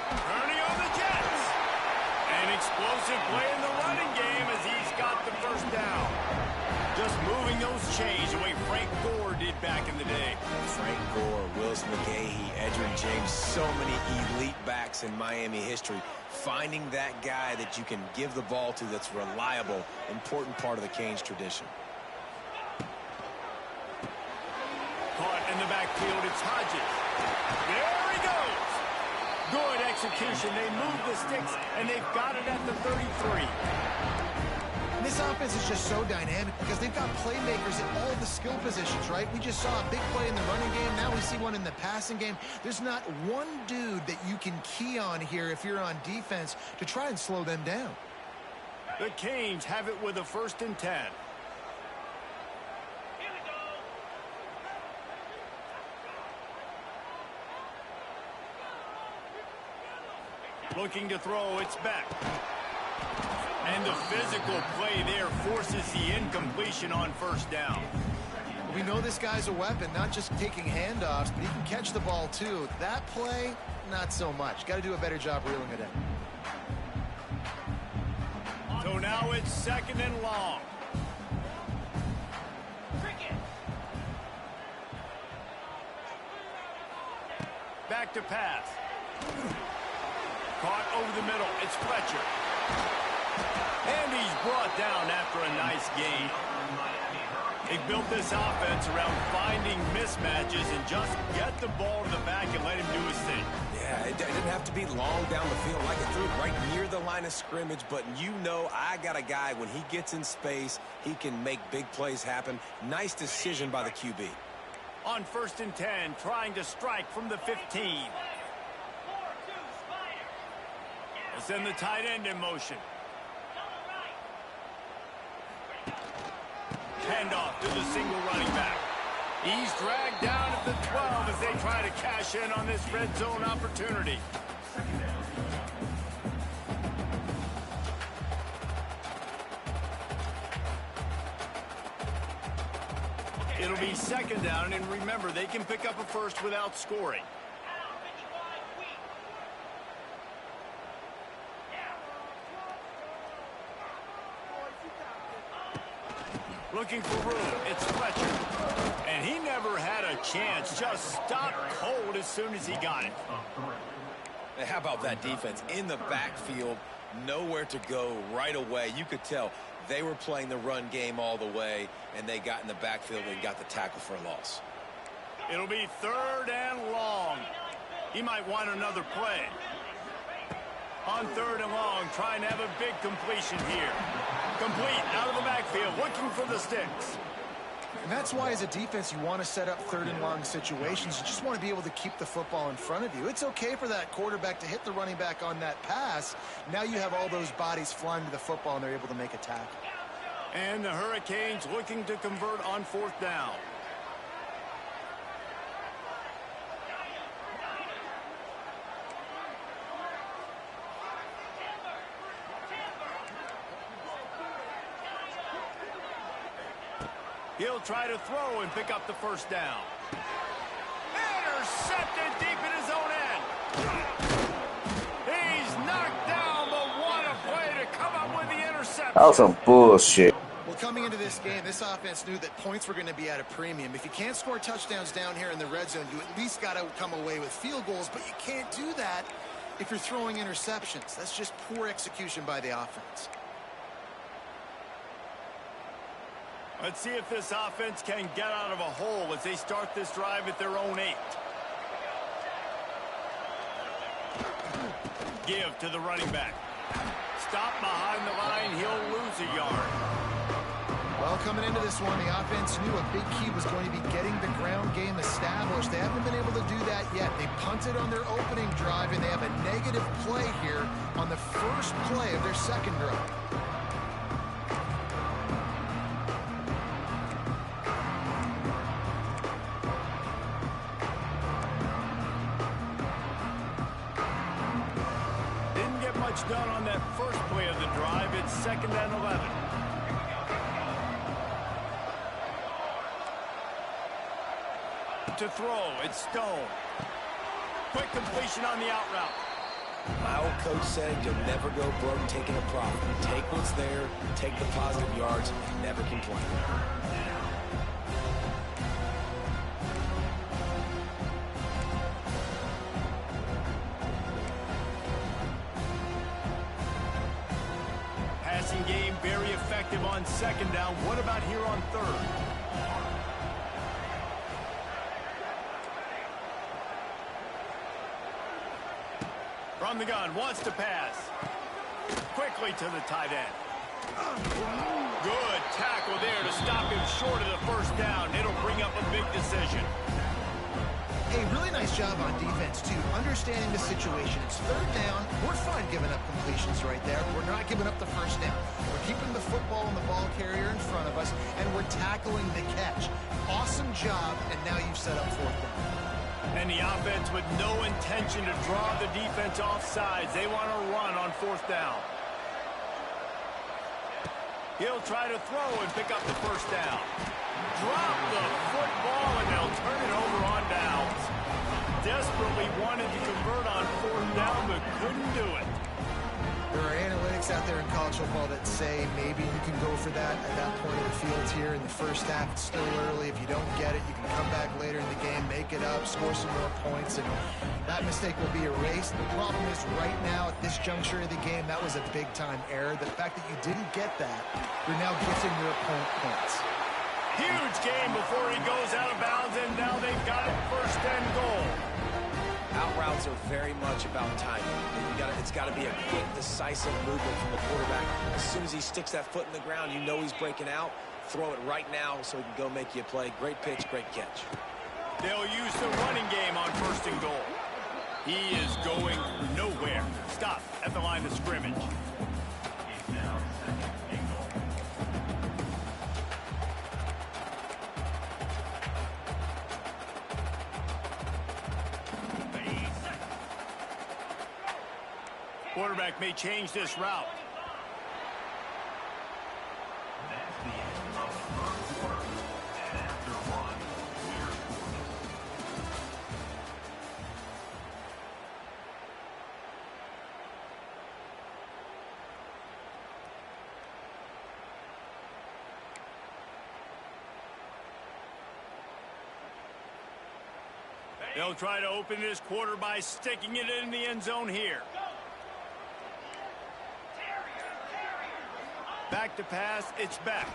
Turning on the Jets. An explosive play in the running game as he's got the first down. Just moving those chains the way Frank Gore did back in the day. Frank Gore, Willis McGahee, Edgerrin James, so many elite backs in Miami history. Finding that guy that you can give the ball to that's reliable, important part of the Canes tradition. Caught in the backfield, it's Hodges. There he goes. Good execution. They move the sticks, and they've got it at the 33. this offense is just so dynamic because they've got playmakers at all the skill positions, right? We just saw a big play in the running game. Now we see one in the passing game. There's not one dude that you can key on here if you're on defense to try and slow them down. The Canes have it with a 1st and 10. Looking to throw, it's back. And the physical play there forces the incompletion on 1st down. We know this guy's a weapon, not just taking handoffs, but he can catch the ball too. That play, not so much. Got to do a better job reeling it in. So now it's 2nd and long. Back to pass. Caught over the middle. It's Fletcher. And he's brought down after a nice gain. They built this offense around finding mismatches and just get the ball to the back and let him do his thing. Yeah, it didn't have to be long down the field. Like it threw it right near the line of scrimmage, but you know I got a guy, when he gets in space, he can make big plays happen. Nice decision by the QB. On 1st and 10, trying to strike from the 15. They'll send the tight end in motion. Handoff to the single running back. He's dragged down at the 12 as they try to cash in on this red zone opportunity. It'll be 2nd down, and remember, they can pick up a 1st without scoring. Looking for room, it's Fletcher. And he never had a chance, just stopped cold as soon as he got it. Hey, how about that defense in the backfield, nowhere to go right away. You could tell they were playing the run game all the way, and they got in the backfield and got the tackle for a loss. It'll be 3rd and long. He might want another play. On 3rd and long, trying to have a big completion here. Complete out of the backfield, looking for the sticks. And that's why, as a defense, you want to set up 3rd and long situations. You just want to be able to keep the football in front of you. It's okay for that quarterback to hit the running back on that pass. Now you have all those bodies flying to the football, and they're able to make a tackle. And the Hurricanes looking to convert on 4th down. He'll try to throw and pick up the 1st down. Intercepted deep in his own end. He's knocked down, but what a play to come up with the interception. That was some bullshit. Well, coming into this game, this offense knew that points were going to be at a premium. If you can't score touchdowns down here in the red zone, you at least got to come away with field goals, but you can't do that if you're throwing interceptions. That's just poor execution by the offense. Let's see if this offense can get out of a hole as they start this drive at their own 8. Give to the running back. Stop behind the line. He'll lose a yard. Well, coming into this one, the offense knew a big key was going to be getting the ground game established. They haven't been able to do that yet. They punted on their opening drive, and they have a negative play here on the first play of their second drive. Done on that first play of the drive. It's 2nd and 11. To throw, it's Stone. Quick completion on the out route. My old coach said you'll never go broke taking a profit. Take what's there, take the positive yards, and never complain. Passing game very effective on 2nd down. What about here on 3rd? From the gun, wants to pass. Quickly to the tight end. Good tackle there to stop him short of the first down. It'll bring up a big decision. Hey, really nice job on defense, too. Understanding the situation. It's third down. We're fine giving up completions right there. We're not giving up the first down. We're keeping the football and the ball carrier in front of us, and we're tackling the catch. Awesome job, and now you've set up fourth down. And the offense with no intention to draw the defense off sides. They want to run on fourth down. He'll try to throw and pick up the first down. Drop the football, and they'll turn it over on downs. Desperately wanted to convert on fourth down, but couldn't do it. There are analytics out there in college football that say maybe you can go for that at that point of the field here in the first half. It's still early. If you don't get it, you can come back later in the game, make it up, score some more points, and that mistake will be erased. The problem is right now at this juncture of the game, that was a big-time error. The fact that you didn't get that, you're now gifting your opponent points. Huge game before he goes out of bounds, and now they've got it first and goal. Out routes are very much about timing. It's got to be a quick, decisive movement from the quarterback. As soon as he sticks that foot in the ground, you know he's breaking out. Throw it right now so he can go make you a play. Great pitch, great catch. They'll use the running game on first and goal. He is going nowhere. Stop at the line of scrimmage. Quarterback may change this route. They'll try to open this quarter by sticking it in the end zone here. Back to pass, it's back.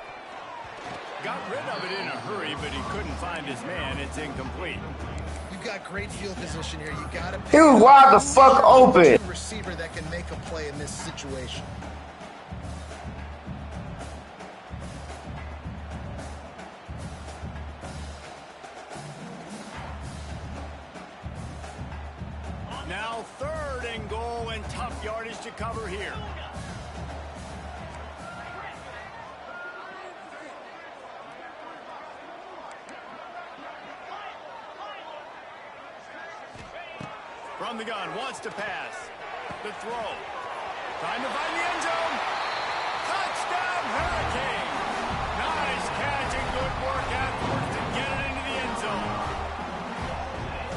Got rid of it in a hurry, but he couldn't find his man. It's incomplete. You've got great field position here. You got to He was wide the fuck open. Receiver that can make a play in this situation. Now third and goal, and tough yardage to cover here. From the gun, wants to pass. The throw. Trying to find the end zone. Touchdown, Hurricane. Nice catch and good work afterwards to get it into the end zone.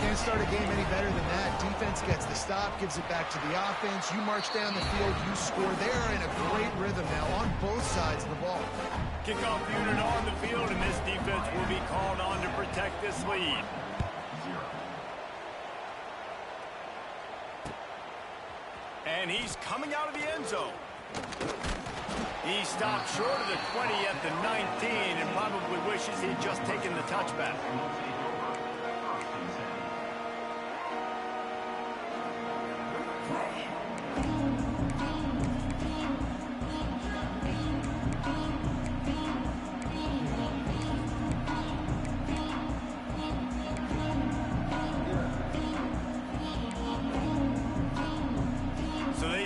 Can't start a game any better than that. Defense gets the stop, gives it back to the offense. You march down the field, you score. They're in a great rhythm now on both sides of the ball. Kickoff unit on the field, and this defense will be called on to protect this lead. And he's coming out of the end zone. He stopped short of the 20 at the 19 and probably wishes he'd just taken the touchback.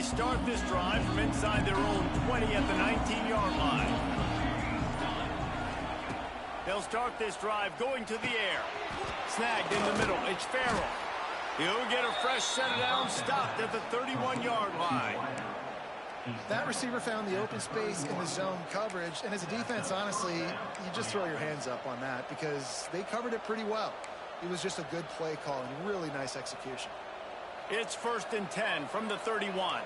Start this drive from inside their own 20 at the 19-yard line. They'll start this drive going to the air. Snagged in the middle. It's Farrell. He'll get a fresh set down, stopped at the 31-yard line. That receiver found the open space in the zone coverage, and as a defense, honestly, you just throw your hands up on that because they covered it pretty well. It was just a good play call and really nice execution. It's 1st and 10 from the 31.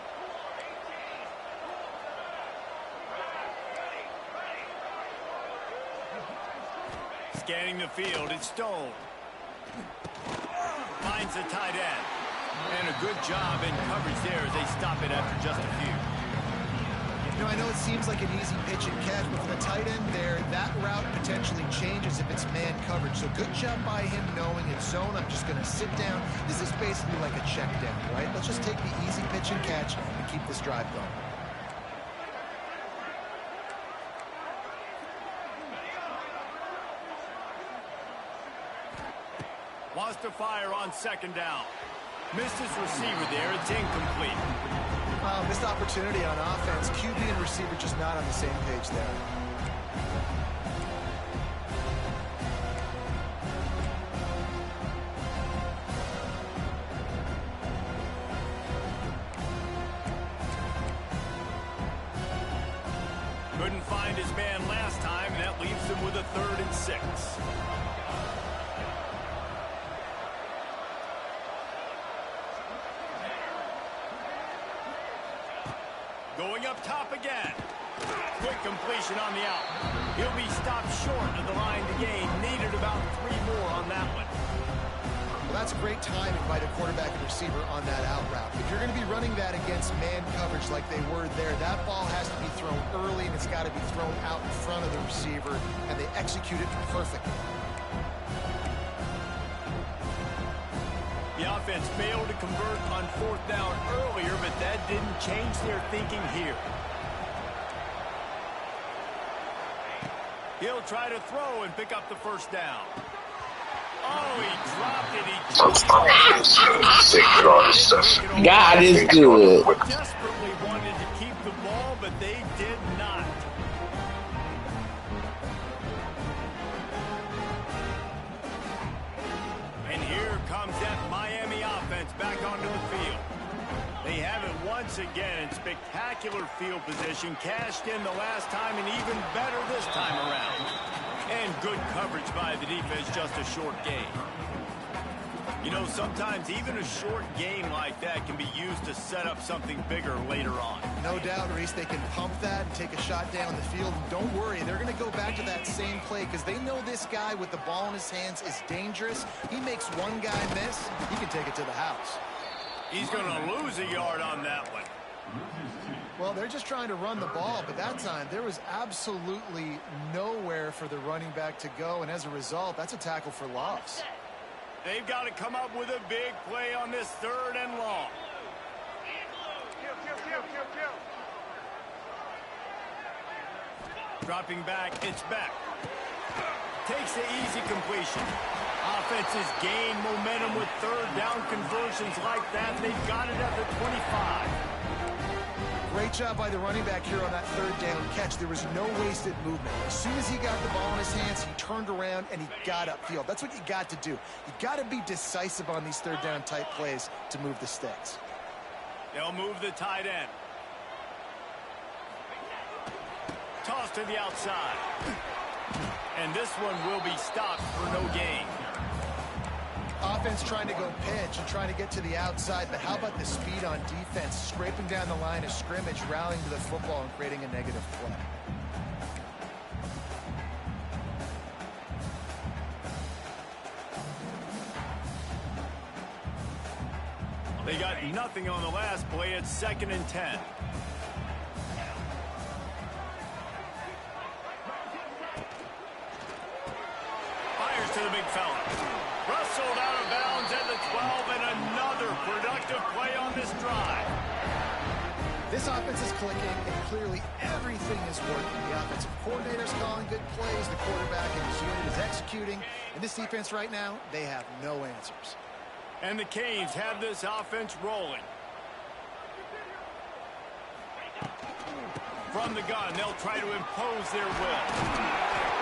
Scanning the field, it's Stone. Finds the tight end. And a good job in coverage there as they stop it after just a few. You know, I know it seems like an easy pitch and catch, but for the tight end there, that route potentially changes if it's man coverage. So good job by him knowing it's zone. I'm just going to sit down. This is basically like a check down, right? Let's just take the easy pitch and catch and keep this drive going. to fire on second down. Missed his receiver there. It's incomplete. Missed opportunity on offense. QB and receiver just not on the same page there. Couldn't find his man last time, and that leaves him with a 3rd and 6. Going up top again. Quick completion on the out. He'll be stopped short of the line to gain. Needed about 3 more on that one. Well, that's great timing by the quarterback and receiver on that out route. If you're going to be running that against man coverage like they were there, that ball has to be thrown early, and it's got to be thrown out in front of the receiver, and they execute it perfectly. The offense failed to convert on 4th down earlier, but that didn't change their thinking here. He'll try to throw and pick up the 1st down. Oh, he dropped it. God is good. Desperately wanted to keep the ball, but they did not. And here comes that Miami offense back onto the field. They have it once again in spectacular field position. Cashed in the last time and even better this time around. And good coverage by the defense, just a short gain. You know, sometimes even a short game like that can be used to set up something bigger later on. No doubt, Reese, they can pump that and take a shot down the field. And don't worry, they're going to go back to that same play because they know this guy with the ball in his hands is dangerous. He makes one guy miss, he can take it to the house. He's going to lose a yard on that one. Well, they're just trying to run the ball, but that time there was absolutely nowhere for the running back to go, and as a result, that's a tackle for loss. They've got to come up with a big play on this 3rd and long. Dropping back, it's back. Takes the easy completion. Offenses gain momentum with 3rd down conversions like that. They've got it at the 25. Great job by the running back here on that 3rd down catch. There was no wasted movement. As soon as he got the ball in his hands, he turned around and he got upfield. That's what you got to do. You got to be decisive on these 3rd down type plays to move the sticks. They'll move the tight end. Toss to the outside. And this one will be stopped for no gain. Offense trying to go pitch and trying to get to the outside, but how about the speed on defense, scraping down the line of scrimmage, rallying to the football, and creating a negative play. They got nothing on the last play. It's 2nd and 10. Fires to the big fella. Wrestled out of bounds at the 12, and another productive play on this drive. This offense is clicking, and clearly everything is working. The offensive coordinator's calling good plays. The quarterback and his unit is executing. And this defense right now, they have no answers. And the Canes have this offense rolling. From the gun, they'll try to impose their will.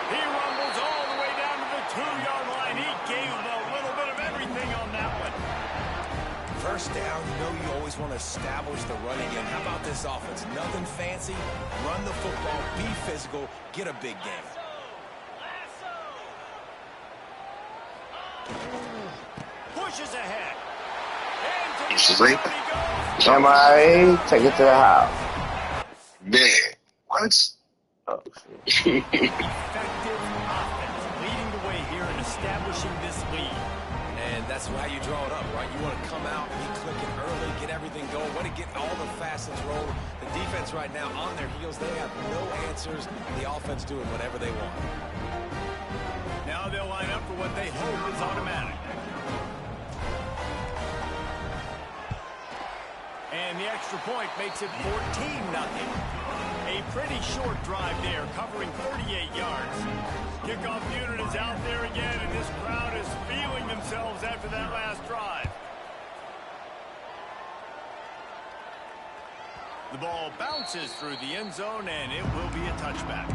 He rumbles all the way down to the 2-yard line. He gave them a little bit of everything on that one. 1st down, you know you always want to establish the running game. How about this offense? Nothing fancy. Run the football, be physical, get a big game. Pushes ahead. Sleep. MIA, take it to the house. Man, what? Oh, Effective offense leading the way here and establishing this lead. And that's why you draw it up, right? You want to come out, be clicking early, get everything going, want to get all the facets rolling. The defense right now on their heels, they have no answers. The offense doing whatever they want. Now they'll line up for what they hope is automatic. And the extra point makes it 14-0. A pretty short drive there, covering 38 yards. Kickoff unit is out there again, and this crowd is feeling themselves after that last drive. The ball bounces through the end zone, and it will be a touchback.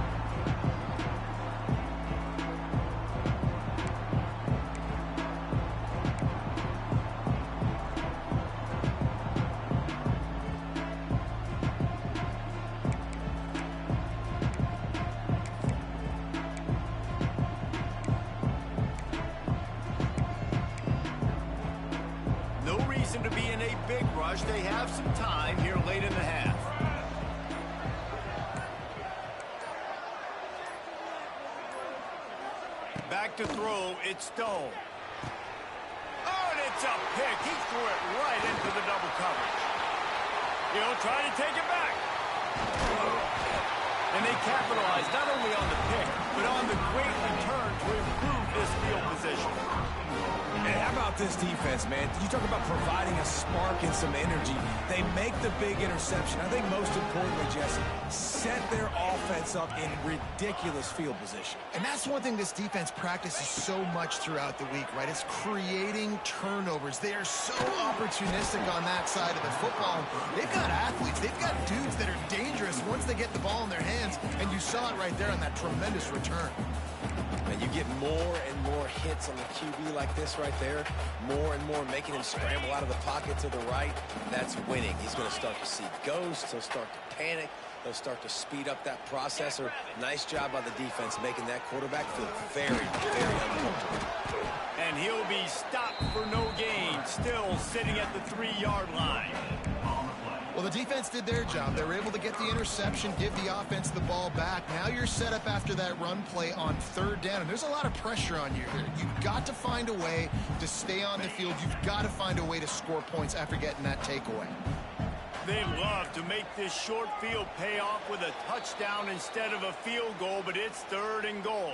No reason to be in a big rush. They have some time here late in the half. Back to throw, it's Stone. Oh, and it's a pick. He threw it right into the double coverage. He'll try to take it back. And they capitalize not only on the pick, but on the great return to improve this field position. And how about this defense, man? You talk about providing a spark and some energy. They make the big interception. I think most importantly, Jesse, set their offense up in ridiculous field position. And that's one thing this defense practices so much throughout the week, right? It's creating turnovers. They are so opportunistic on that side of the football. They've got athletes. They've got dudes that are dangerous once they get the ball in their hands, and you saw it right there on that tremendous return. And you get more and more hits on the QB like this right there, more and more making him scramble out of the pocket to the right. That's winning. He's going to start to see ghosts. He'll start to panic. He'll start to speed up that processor. Nice job by the defense making that quarterback feel very, very uncomfortable. And he'll be stopped for no gain, still sitting at the 3-yard line. Well, the defense did their job. They were able to get the interception, give the offense the ball back. Now you're set up after that run play on 3rd down, and there's a lot of pressure on you here. You've got to find a way to stay on the field. You've got to find a way to score points after getting that takeaway. They love to make this short field pay off with a touchdown instead of a field goal, but it's 3rd and goal.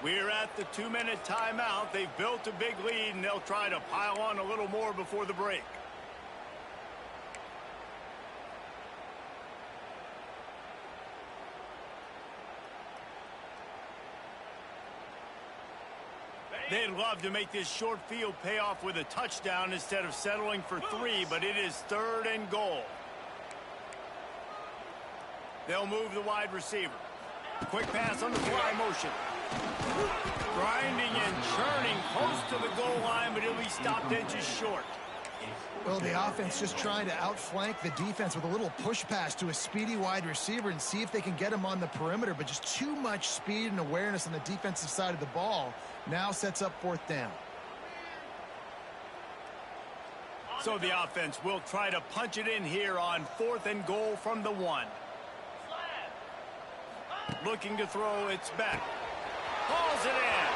We're at the 2-minute timeout. They've built a big lead, and they'll try to pile on a little more before the break. They'd love to make this short field pay off with a touchdown instead of settling for 3, but it is 3rd and goal. They'll move the wide receiver. Quick pass on the fly motion. Grinding and churning close to the goal line, but he'll be stopped inches short. Well, the offense just trying to outflank the defense with a little push pass to a speedy wide receiver and see if they can get him on the perimeter, but just too much speed and awareness on the defensive side of the ball. Now sets up 4th down. So the offense will try to punch it in here on 4th and goal from the 1. Looking to throw, it's back. Hauls it in.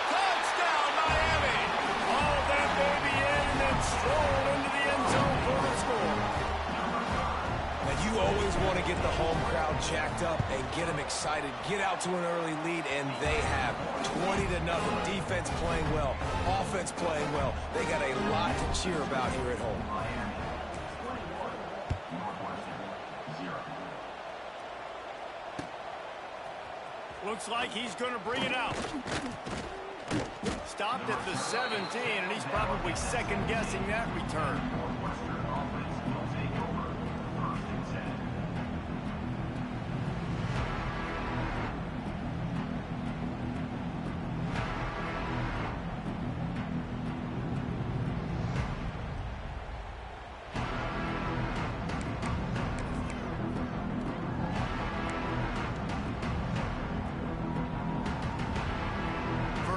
Touchdown, Miami! Hauled that baby in and then strolled into the end zone for the score. Now, you always want to get the home crowd jacked up and get them excited. Get out to an early lead, and they have 20-0. Defense playing well, offense playing well. They got a lot to cheer about here at home. Looks like he's going to bring it out. Stopped at the 17, and he's probably second-guessing that return.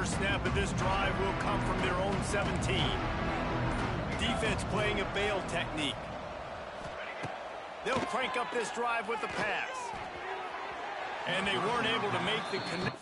Snap of this drive will come from their own 17. Defense playing a bail technique. They'll crank up this drive with the pass. And they weren't able to make the connection.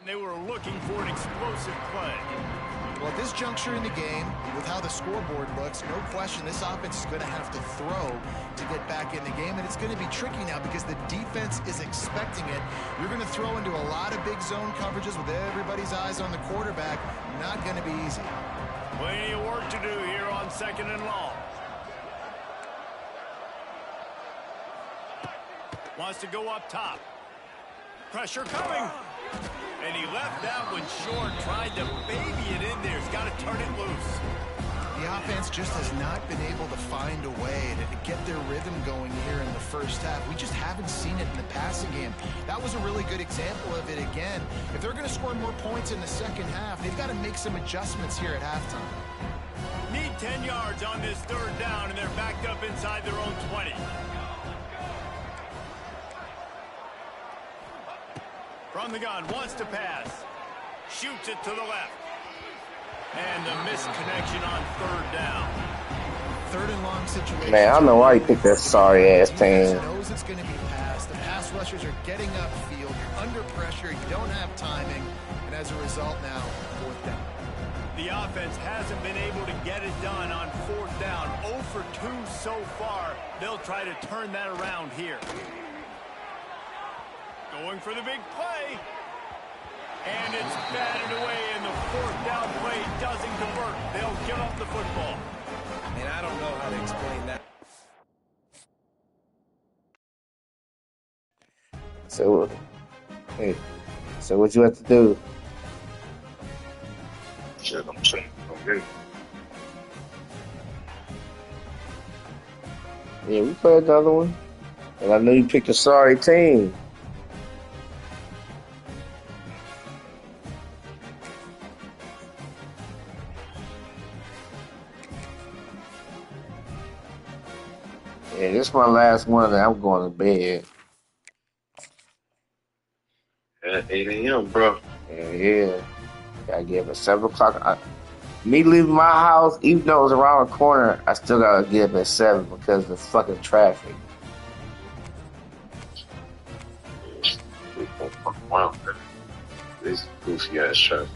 They were looking for an explosive play. Well, at this juncture in the game, with how the scoreboard looks, no question this offense is going to have to throw to get back in the game, and it's going to be tricky now because the defense is expecting it. You're going to throw into a lot of big zone coverages with everybody's eyes on the quarterback. Not going to be easy. Plenty of work to do here on 2nd and long. Wants to go up top. Pressure coming. And he left that one short, tried to baby it in there. He's got to turn it loose. The offense just has not been able to find a way to get their rhythm going here in the first half. We just haven't seen it in the passing game. That was a really good example of it again. If they're going to score more points in the second half, they've got to make some adjustments here at halftime. Need 10 yards on this 3rd down, and they're backed up inside their own 20. From the gun, wants to pass. Shoots it to the left. And the misconnection on 3rd down. 3rd and long situation. Man, I don't know why you picked that sorry-ass team. Knows it's going to be passed. The pass rushers are getting upfield. You're under pressure. You don't have timing. And as a result now, 4th down. The offense hasn't been able to get it done on 4th down. 0 for 2 so far. They'll try to turn that around here. Going for the big play. And it's batted away, and the 4th down play doesn't convert. They'll give up the football. And I don't know how to explain that. So, hey, so what you have to do? Shit, I'm saying. Okay. Yeah, we played the other one. And I knew you picked a sorry team. Yeah, this is my last one, and I'm going to bed. At 8 a.m., bro. Yeah. Gotta get up at 7 o'clock. Me leaving my house, even though it's around the corner, I still gotta get up at 7 because of the fucking traffic. Wow, this goofy ass traffic.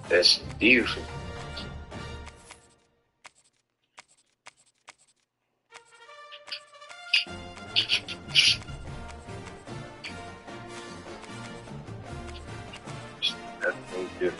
That's beautiful. That's so good.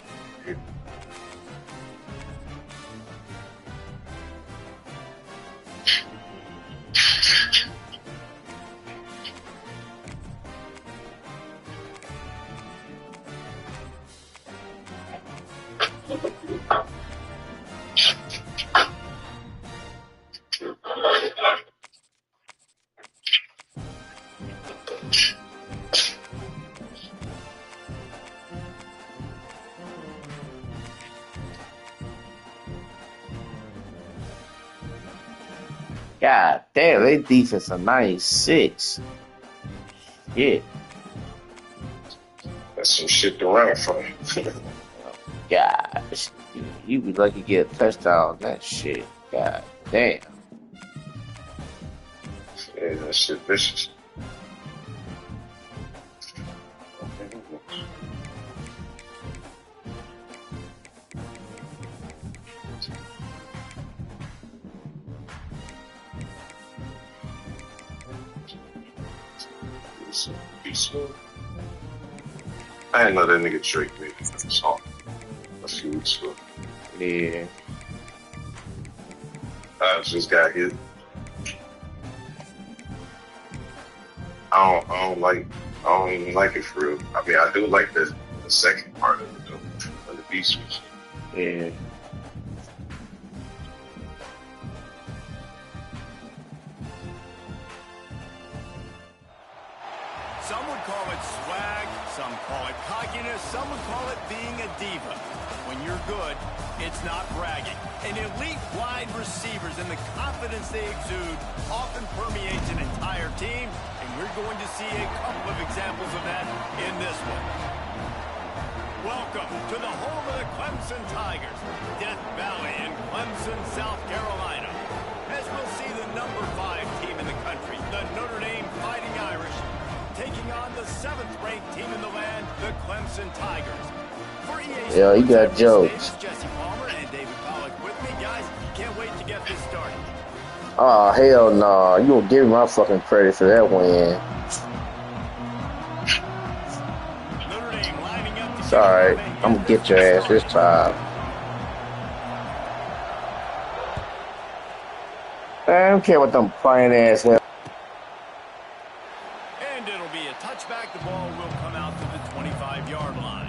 God damn, they defense a 96. Shit. That's some shit to run from. God, you be lucky to get a touchdown on that shit. God damn. Yeah, that shit vicious. I didn't know that nigga Drake made a song a few weeks ago. Yeah. I just got hit. I don't even like it for real. I mean, I do like the second part of it though, of the beat switch. Yeah. Some would call it swag, some call it cockiness, some would call it being a diva. When you're good, it's not bragging. And elite wide receivers and the confidence they exude often permeates an entire team, and we're going to see a couple of examples of that in this one. Welcome to the home of the Clemson Tigers, Death Valley in Clemson, South Carolina. As we'll see the number 5 team in the country, the Notre Dame Fighting Irish, taking on the 7th-ranked team in the land, the Clemson Tigers. For EA Yeah, you got Sports, jokes. Jesse Palmer and David Pollack with me, guys. Can't wait to get this started. Oh, hell no. You don't give me my fucking credit for that win. Notre Dame lining up to Sorry. I'm gonna get your ass this time. I don't care what them fine ass hell. And it'll be a touchback. The ball will come out to the 25-yard line.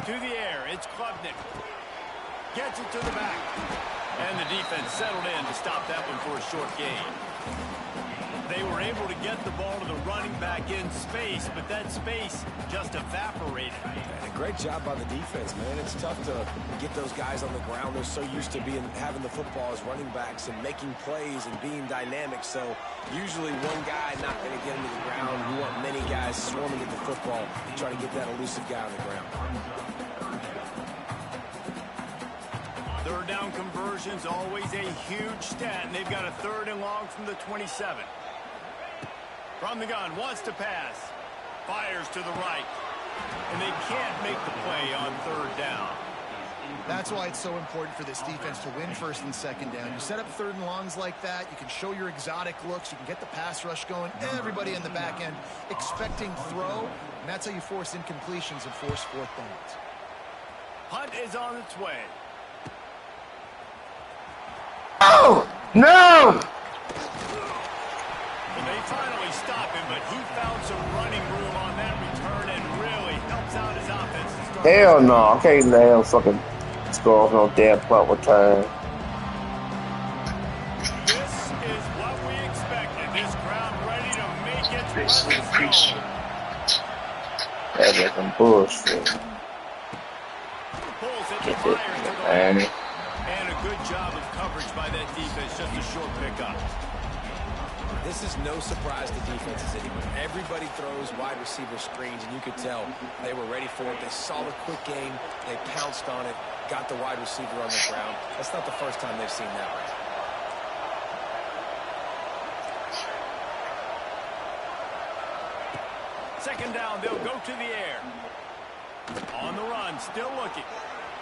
To the air, it's Klubnik. Gets it to the back. And the defense settled in to stop that one for a short gain. They were able to get the ball to the running back in space, but that space just evaporated. And a great job by the defense, man. It's tough to get those guys on the ground. They're so used to having the football as running backs and making plays and being dynamic. So usually one guy not going to get him to the ground. You want many guys swarming at the football to try to get that elusive guy on the ground. Third down conversion's always a huge stat, and they've got a 3rd and long from the 27. From the gun, wants to pass. Fires to the right. And they can't make the play on 3rd down. That's why it's so important for this defense to win 1st and 2nd down. You set up 3rd and longs like that, you can show your exotic looks, you can get the pass rush going, everybody in the back end expecting throw, and that's how you force incompletions and force 4th downs. Hunt is on its way. Oh, no! Well, they finally stop him, but he found some running room on that return and really helps out his offense to start. Hell no. I can't let him fucking score off no damn punt return. This is what we expected. This crowd ready to make its presence known. That's just some bullshit. Pulls it to Get fire this to the man. left. And a good job of coverage by that defense. Just a short pickup. This is no surprise to defenses anymore. Everybody throws wide receiver screens, and you could tell they were ready for it. They saw the quick game. They pounced on it, got the wide receiver on the ground. That's not the first time they've seen that one. Second down, they'll go to the air. On the run, still looking.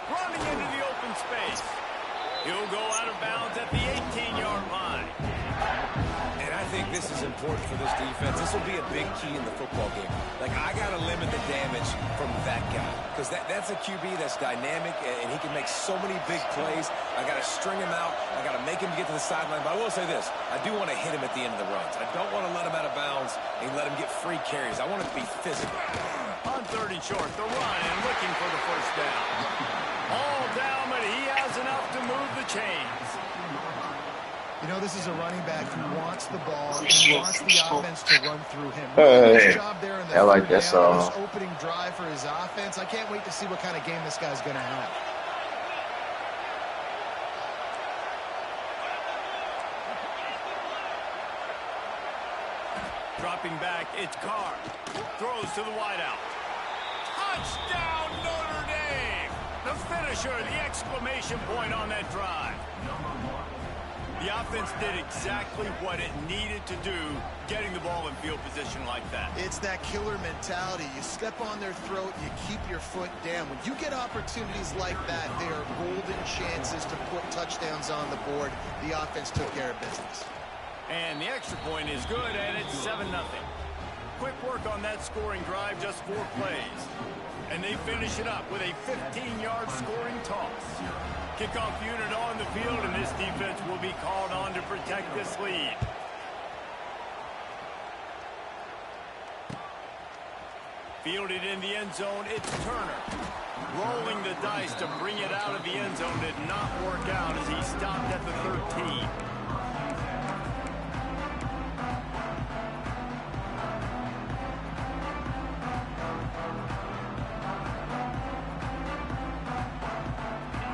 Running into the open space. He'll go out of bounds at the 18-yard line. And I think this is important for this defense. This will be a big key in the football game. Like, I got to limit the damage from that guy. Because that's a QB that's dynamic, and he can make so many big plays. I got to string him out. I got to make him get to the sideline. But I will say this. I do want to hit him at the end of the runs. I don't want to let him out of bounds and let him get free carries. I want it to be physical. On 3rd and short, the run and looking for the 1st down. All down, but he has enough to move the chains. You know, this is a running back who wants the ball and wants the offense to run through him. Nice job there in the I like 3rd that down, song. this opening drive for his offense. I can't wait to see what kind of game this guy's going to have. Dropping back, it's Carr. Throws to the wideout. Touchdown, Notre Dame! The finisher, the exclamation point on that drive. The offense did exactly what it needed to do, getting the ball in field position like that. It's that killer mentality. You step on their throat, you keep your foot down. When you get opportunities like that, they are golden chances to put touchdowns on the board. The offense took care of business. And the extra point is good, and it's 7-0. Quick work on that scoring drive, just 4 plays. And they finish it up with a 15-yard scoring toss. Kickoff unit on the field, and this defense will be called on to protect this lead. Fielded in the end zone, it's Turner. Rolling the dice to bring it out of the end zone did not work out as he stopped at the 13.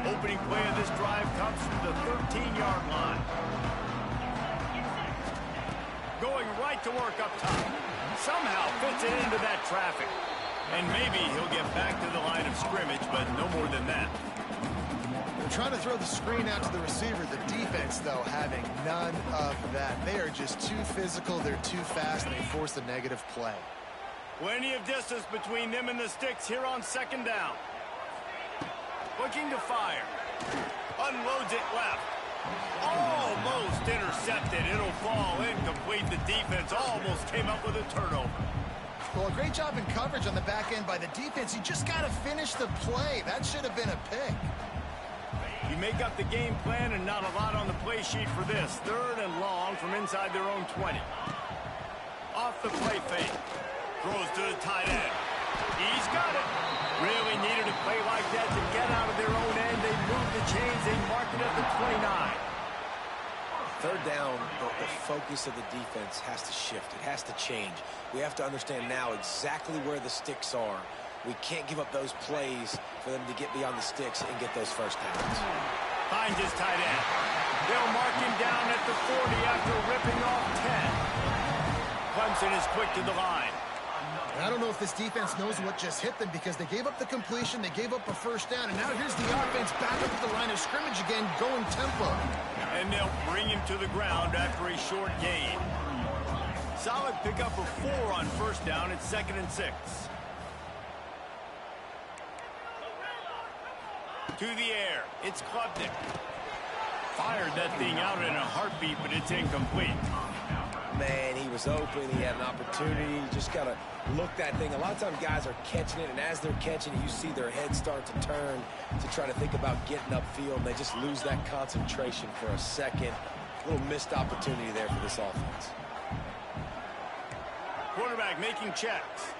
Opening play of this drive comes from the 13-yard line. going right to work up top. Somehow fits it into that traffic. And maybe he'll get back to the line of scrimmage, but no more than that. They're trying to throw the screen out to the receiver. The defense, though, having none of that. They are just too physical. They're too fast, and they force a negative play. Plenty of distance between them and the sticks here on second down. Looking to fire. Unloads it left. Almost intercepted. It'll fall incomplete. The defense almost came up with a turnover. Well, a great job in coverage on the back end by the defense. You just got to finish the play. That should have been a pick. You make up the game plan and not a lot on the play sheet for this. 3rd and long from inside their own 20. Off the play fake. Throws to the tight end. He's got it. Really needed a play like that to get out of their own end. They moved the chains. They marked it at the 29. 3rd down, the focus of the defense has to shift. It has to change. We have to understand now exactly where the sticks are. We can't give up those plays for them to get beyond the sticks and get those first downs. Finds his tight end. They'll mark him down at the 40 after ripping off 10. Clemson is quick to the line. I don't know if this defense knows what just hit them because they gave up the completion, they gave up a first down, and now here's the offense back up at the line of scrimmage again, going tempo. And they'll bring him to the ground after a short gain. Solid pickup of 4 on first down. It's 2nd and 6. To the air. It's Klubnik. Fired that thing out in a heartbeat, but it's incomplete. Man, he was open. He had an opportunity. You just got to look that thing. A lot of times guys are catching it, and as they're catching it, you see their head start to turn to try to think about getting upfield, and they just lose that concentration for a second. A little missed opportunity there for this offense. Quarterback making checks.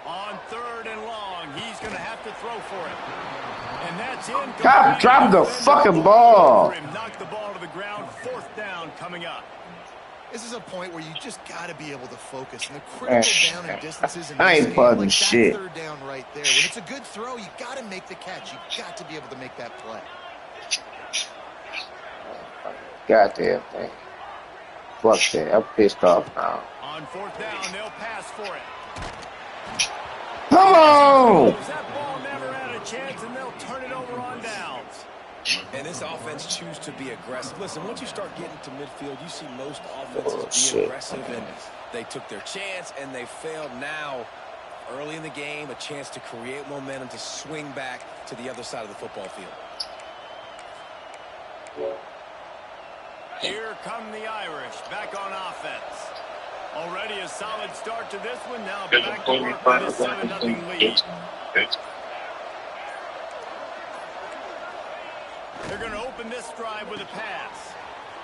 On 3rd and long, he's going to have to throw for it. And that's in. God, drop the fucking ball. Knock the ball to the ground. 4th down coming up. This is a point where you just got to be able to focus. And the critical down and distances in I this ain't game, putting like shit. that 3rd down right there. When it's a good throw, you got to make the catch. You got to be able to make that play. Goddamn thing. Fuck that. I'm pissed off now. On 4th down, they'll pass for it. Come on! That ball never had a chance, and they'll turn it over on downs. And this offense choose to be aggressive. Listen, once you start getting to midfield, you see most offenses be aggressive, and they took their chance, and they failed. Now, early in the game, a chance to create momentum to swing back to the other side of the football field. Here come the Irish, back on offense. Already a solid start to this one. Now back to work with a 7-0 lead. They're going to open this drive with a pass.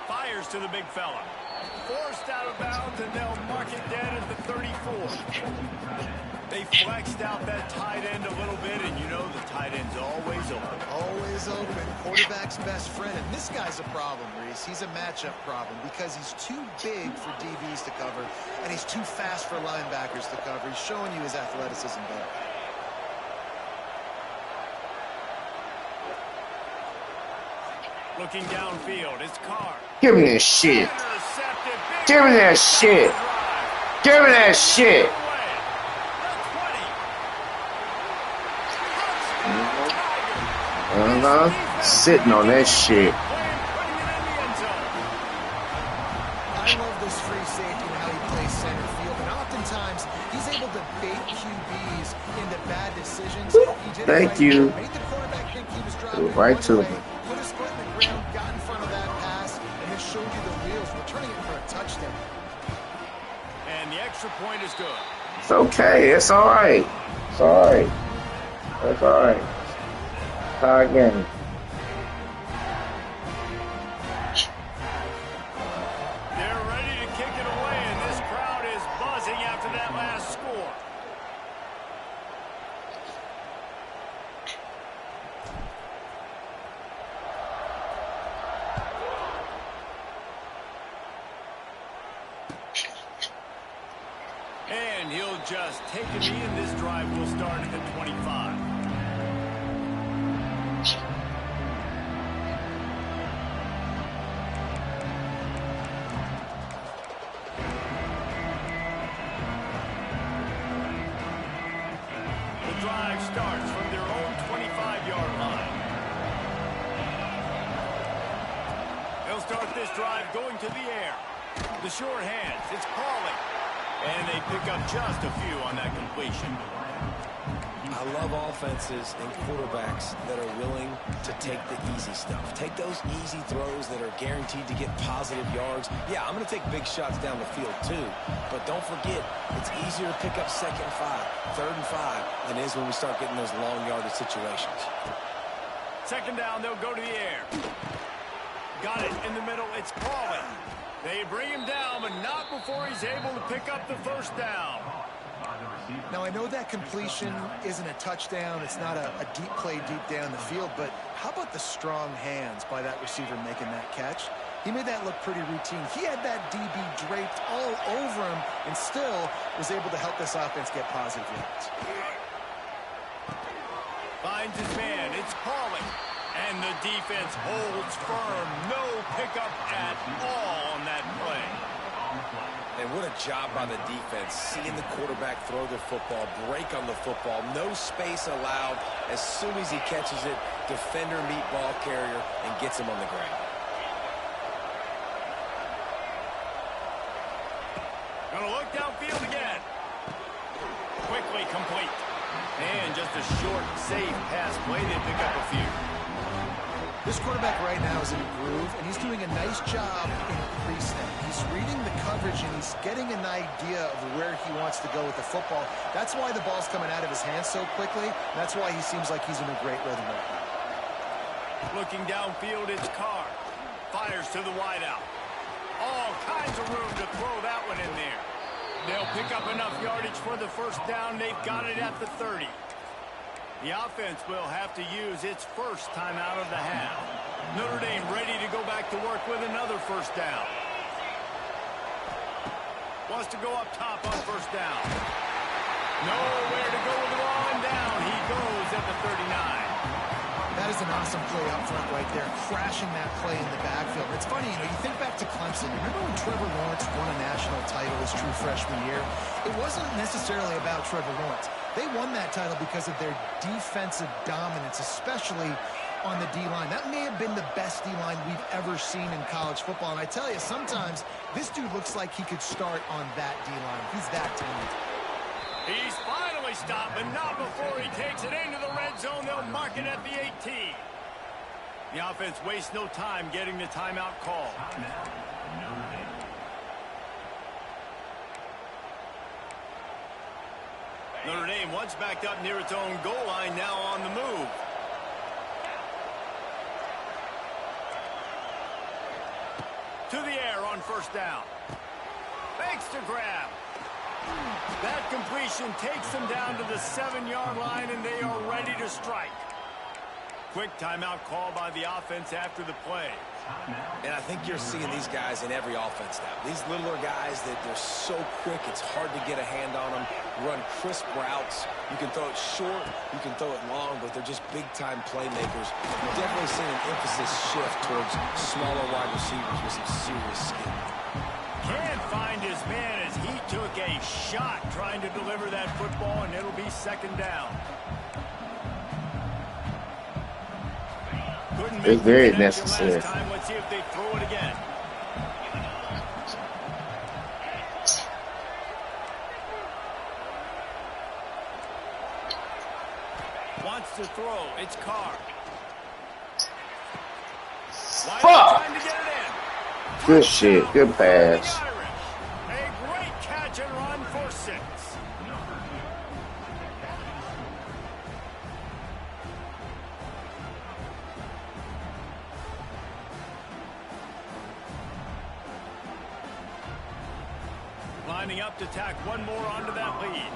Fires to the big fella. Forced out of bounds, and they'll mark it dead at the 34. They flexed out that tight end a little bit, and you know the tight end's always open. Always open. Quarterback's best friend. And this guy's a problem, Reese. He's a matchup problem because he's too big for DBs to cover, and he's too fast for linebackers to cover. He's showing you his athleticism there. Looking downfield, it's Carr. Give me that shit. Give me that shit. Give me that shit. Sitting on that shit. I love this free safety and how he plays center field, and oftentimes he's able to bait QBs into bad decisions. He did Thank you. Made the quarterback think he was driving Right to me. put his foot in the ground, got in front of that pass, and then showed you the wheels, returning it for a touchdown. And the extra point is good. It's okay. It's all right. It's all right. It's all right. Try again. They're ready to kick it away, and this crowd is buzzing after that last score. And he'll just take a knee, and this drive will start at the 25. They'll start this drive going to the air. The short hands, it's Pauly. And they pick up just a few on that completion. I love offenses and quarterbacks that are willing to take the easy stuff. Take those easy throws that are guaranteed to get positive yards. Yeah, I'm going to take big shots down the field too. But don't forget, it's easier to pick up 2nd and 5, 3rd and 5 than it is when we start getting those long yardage situations. 2nd down, they'll go to the air. Got it in the middle, it's Pauly. They bring him down, but not before he's able to pick up the 1st down. Now, I know that completion isn't a touchdown. It's not a deep play deep down the field, but how about the strong hands by that receiver making that catch? He made that look pretty routine. He had that DB draped all over him and still was able to help this offense get positive yards. Finds his man, it's Pauly. And the defense holds firm. No pickup at all on that play. And what a job by the defense, seeing the quarterback throw the football, break on the football, no space allowed. As soon as he catches it, defender meet ball carrier and gets him on the ground. Gonna look downfield again. Quickly complete. And just a short, safe pass play. They pick up a few. This quarterback right now is in a groove, and he's doing a nice job in pre-snap. He's reading the coverage, and he's getting an idea of where he wants to go with the football. That's why the ball's coming out of his hands so quickly. That's why he seems like he's in a great rhythm right now. Looking downfield, it's Carr. Fires to the wideout. All kinds of room to throw that one in there. They'll pick up enough yardage for the 1st down. They've got it at the 30. The offense will have to use its 1st timeout of the half. Notre Dame ready to go back to work with another 1st down. Wants to go up top on 1st down. Nowhere to go with the ball and down. He goes at the 39. That is an awesome play up front right there, crashing that play in the backfield. It's funny, you think back to Clemson. Remember when Trevor Lawrence won a national title his true freshman year? It wasn't necessarily about Trevor Lawrence. They won that title because of their defensive dominance, especially on the D-line. That may have been the best D-line we've ever seen in college football. And I tell you, sometimes this dude looks like he could start on that D-line. He's that talented. He's finally stopped, but not before he takes it into the red zone. They'll mark it at the 18. The offense wastes no time getting the timeout call. Notre Dame once backed up near its own goal line, now on the move. To the air on 1st down. Fakes to grab. That completion takes them down to the 7-yard line, and they are ready to strike. Quick timeout call by the offense after the play. And I think you're seeing these guys in every offense now. These littler guys that they're so quick, it's hard to get a hand on them. Run crisp routes. You can throw it short, you can throw it long, but they're just big-time playmakers. You're definitely seeing an emphasis shift towards smaller wide receivers with some serious skill. Can't find his man as he took a shot trying to deliver that football, and it'll be 2nd down. It's very necessary. Let's see if they throw it again. Wants to throw. It's Carr. Fuck! Good shit. Good pass. A great catch and run for 6. Lining up to tack one more onto that lead.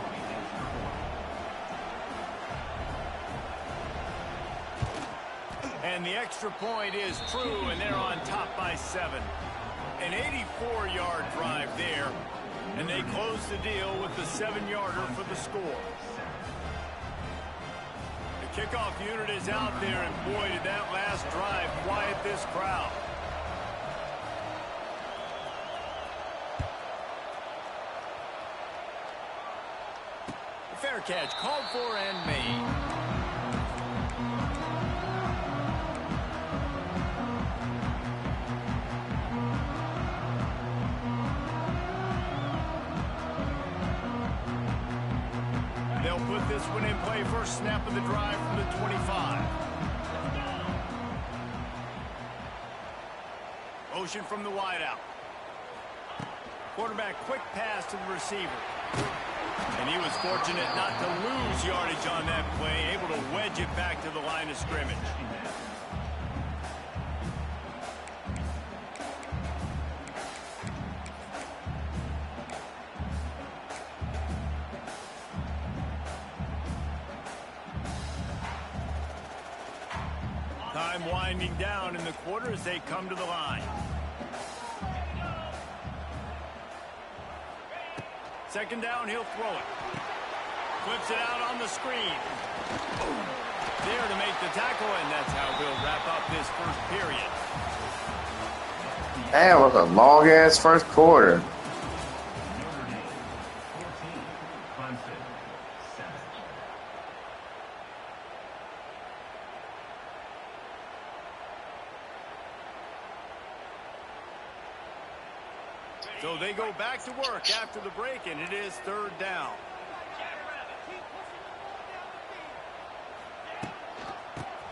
And the extra point is true, and they're on top by 7. An 84-yard drive there, and they close the deal with the 7-yarder for the score. The kickoff unit is out there, and boy, did that last drive quiet this crowd. Fair catch called for and made. They'll put this one in play first snap of the drive from the 25. Motion from the wideout. Quarterback quick pass to the receiver. And he was fortunate not to lose yardage on that play, able to wedge it back to the line of scrimmage. Time winding down in the quarter as they come to the line. Second down, he'll throw it. Flips it out on the screen. There to make the tackle, and that's how we'll wrap up this first period. That was a long-ass first quarter. So they go back to work after the break, and it is third down.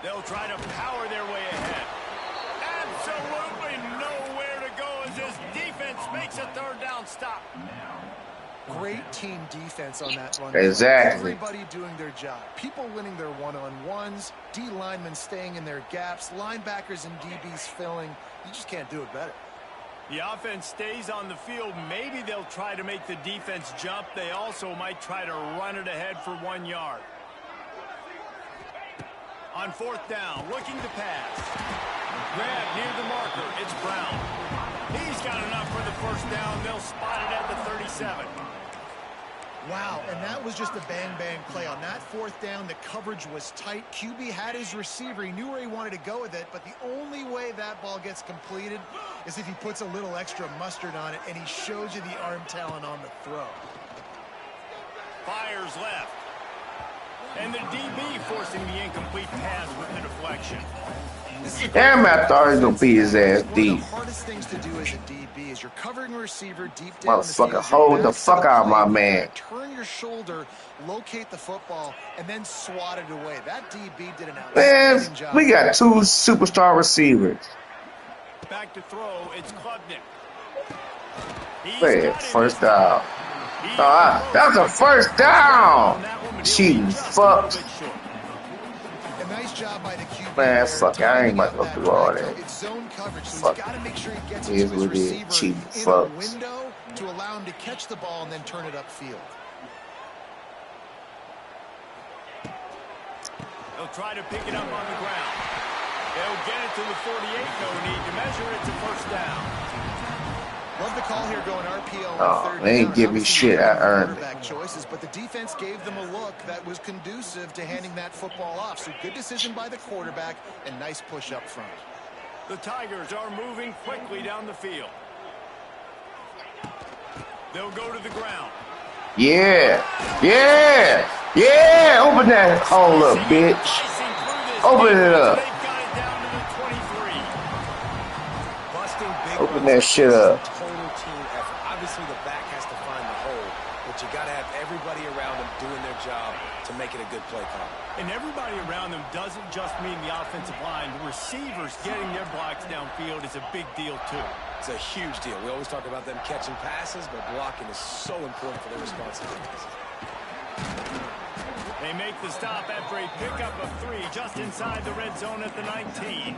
They'll try to power their way ahead. Absolutely nowhere to go as this defense makes a third down stop. Great team defense on that run. Exactly. Everybody doing their job. People winning their one-on-ones, D linemen staying in their gaps, linebackers and DBs filling. You just can't do it better. The offense stays on the field. Maybe they'll try to make the defense jump. They also might try to run it ahead for 1 yard. On fourth down, looking to pass. Grab near the marker. It's Brown. He's got enough for the first down. They'll spot it at the 37. Wow, and that was just a bang-bang play. On that fourth down, the coverage was tight. QB had his receiver. He knew where he wanted to go with it, but the only way that ball gets completed is if he puts a little extra mustard on it, and he shows you the arm talent on the throw. Fires left. And the DB forcing the incomplete pass with the deflection. Damn, I thought he was going to beat his ass deep. One of the hardest things to do as a DB is you're covering a receiver deep down the field. Motherfucker, hold the fuck out of my man. Turn your shoulder, locate the football, and then swat it away. That DB did an Man, outstanding job. we got two superstar receivers. Back to throw, it's Klubnik. Man, first down. That's a first down. Cheating fucks. A nice job by the QB. Man, fuck, I ain't about to go through all that. It's zone coverage, so Fuck. he's got to make sure he gets it Here's to his what it is, receiver cheating in a fucks. window to allow him to catch the ball and then turn it upfield. They'll try to pick it up on the ground. They'll get it to the 48. No need to measure. It's a first down. Love the call here going RPO on Oh, third they ain't down. give me Obviously, shit. I earned it. quarterback choices, but the defense gave them a look that was conducive to handing that football off. So good decision by the quarterback and nice push up front. The Tigers are moving quickly down the field. They'll go to the ground. Yeah. Yeah. Yeah. Open that hole up, bitch. Open it up. They've got it down to the 23. Busting big Open runs that shit is a up. total team effort. Obviously, the back has to find the hole, but you got to have everybody around them doing their job to make it a good play call. And everybody around them doesn't just mean the offensive line. The receivers getting their blocks downfield is a big deal, too. It's a huge deal. We always talk about them catching passes, but blocking is so important for their responsibilities. They make the stop after a pickup of 3 just inside the red zone at the 19.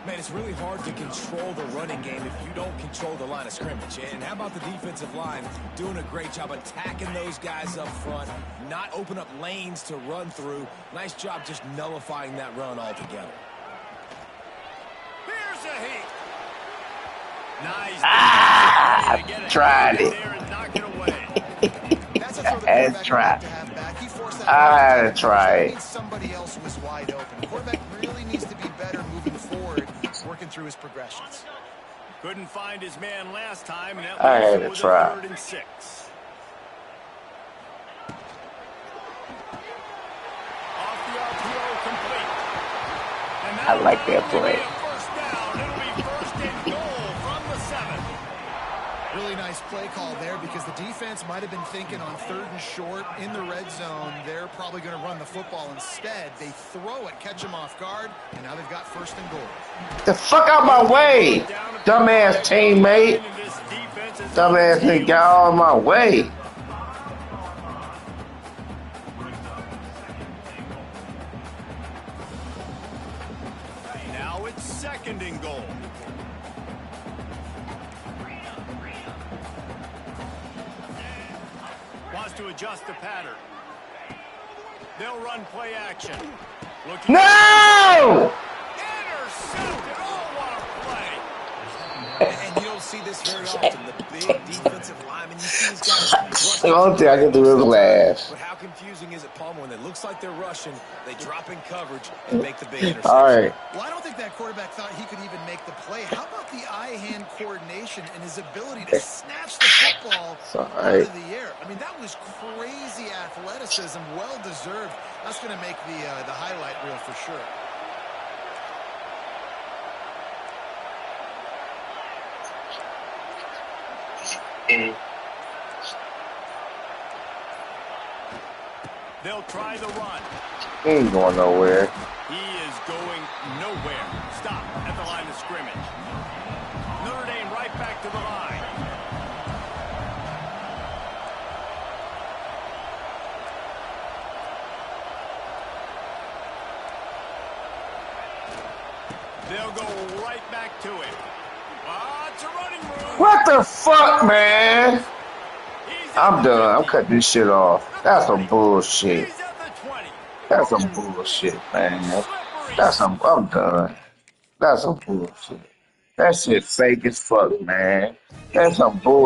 Man, it's really hard to control the running game if you don't control the line of scrimmage. And how about the defensive line doing a great job attacking those guys up front, not open up lanes to run through. Nice job just nullifying that run altogether. Here's a heat. Nice. I tried it. That's a throw the I had to quarterback try. would like to have back. He forced that I had one. to try That it. means somebody else was wide open. Quarterback really needs to be better moving forward, working through his progressions. Couldn't find his man last time, and that I leaves had him to with a try. 3rd and 6. Off the RPO, complete. And I like that that'll play. be a first down. It'll be first and goal from the 7. Really nice play call there because the defense might have been thinking on 3rd and short in the red zone. They're probably going to run the football instead. They throw it, catch them off guard, and now they've got 1st and goal. The fuck out my way, dumbass teammate. Dumbass nigga got all in my way. Now it's 2nd and goal. Wants to adjust the pattern. They'll run play action. Looking No! intercepted. Oh, what a play. And you don't see this very often. The big defensive linemen, you see these guys rush. The only thing I can do is laugh. But how confusing is it, Palmer, when it looks like they're rushing, they drop in coverage and make the big interception? All right. Well, I don't think that quarterback thought he could even make the play. How about the eye-hand coordination and his ability to snatch the football out of the air? I mean, that was crazy athleticism, well-deserved. That's going to make the highlight reel for sure. They'll try the run. He ain't going nowhere. He is going nowhere. Stop at the line of scrimmage. Notre Dame right back to the line. They'll go right back to it. It's a running move. What the fuck, man? I'm done. I'm cutting this shit off. That's some bullshit. He's at the 20. That's some bullshit, man. I'm done. That's some bullshit. That shit fake as fuck, man. That's some bullshit.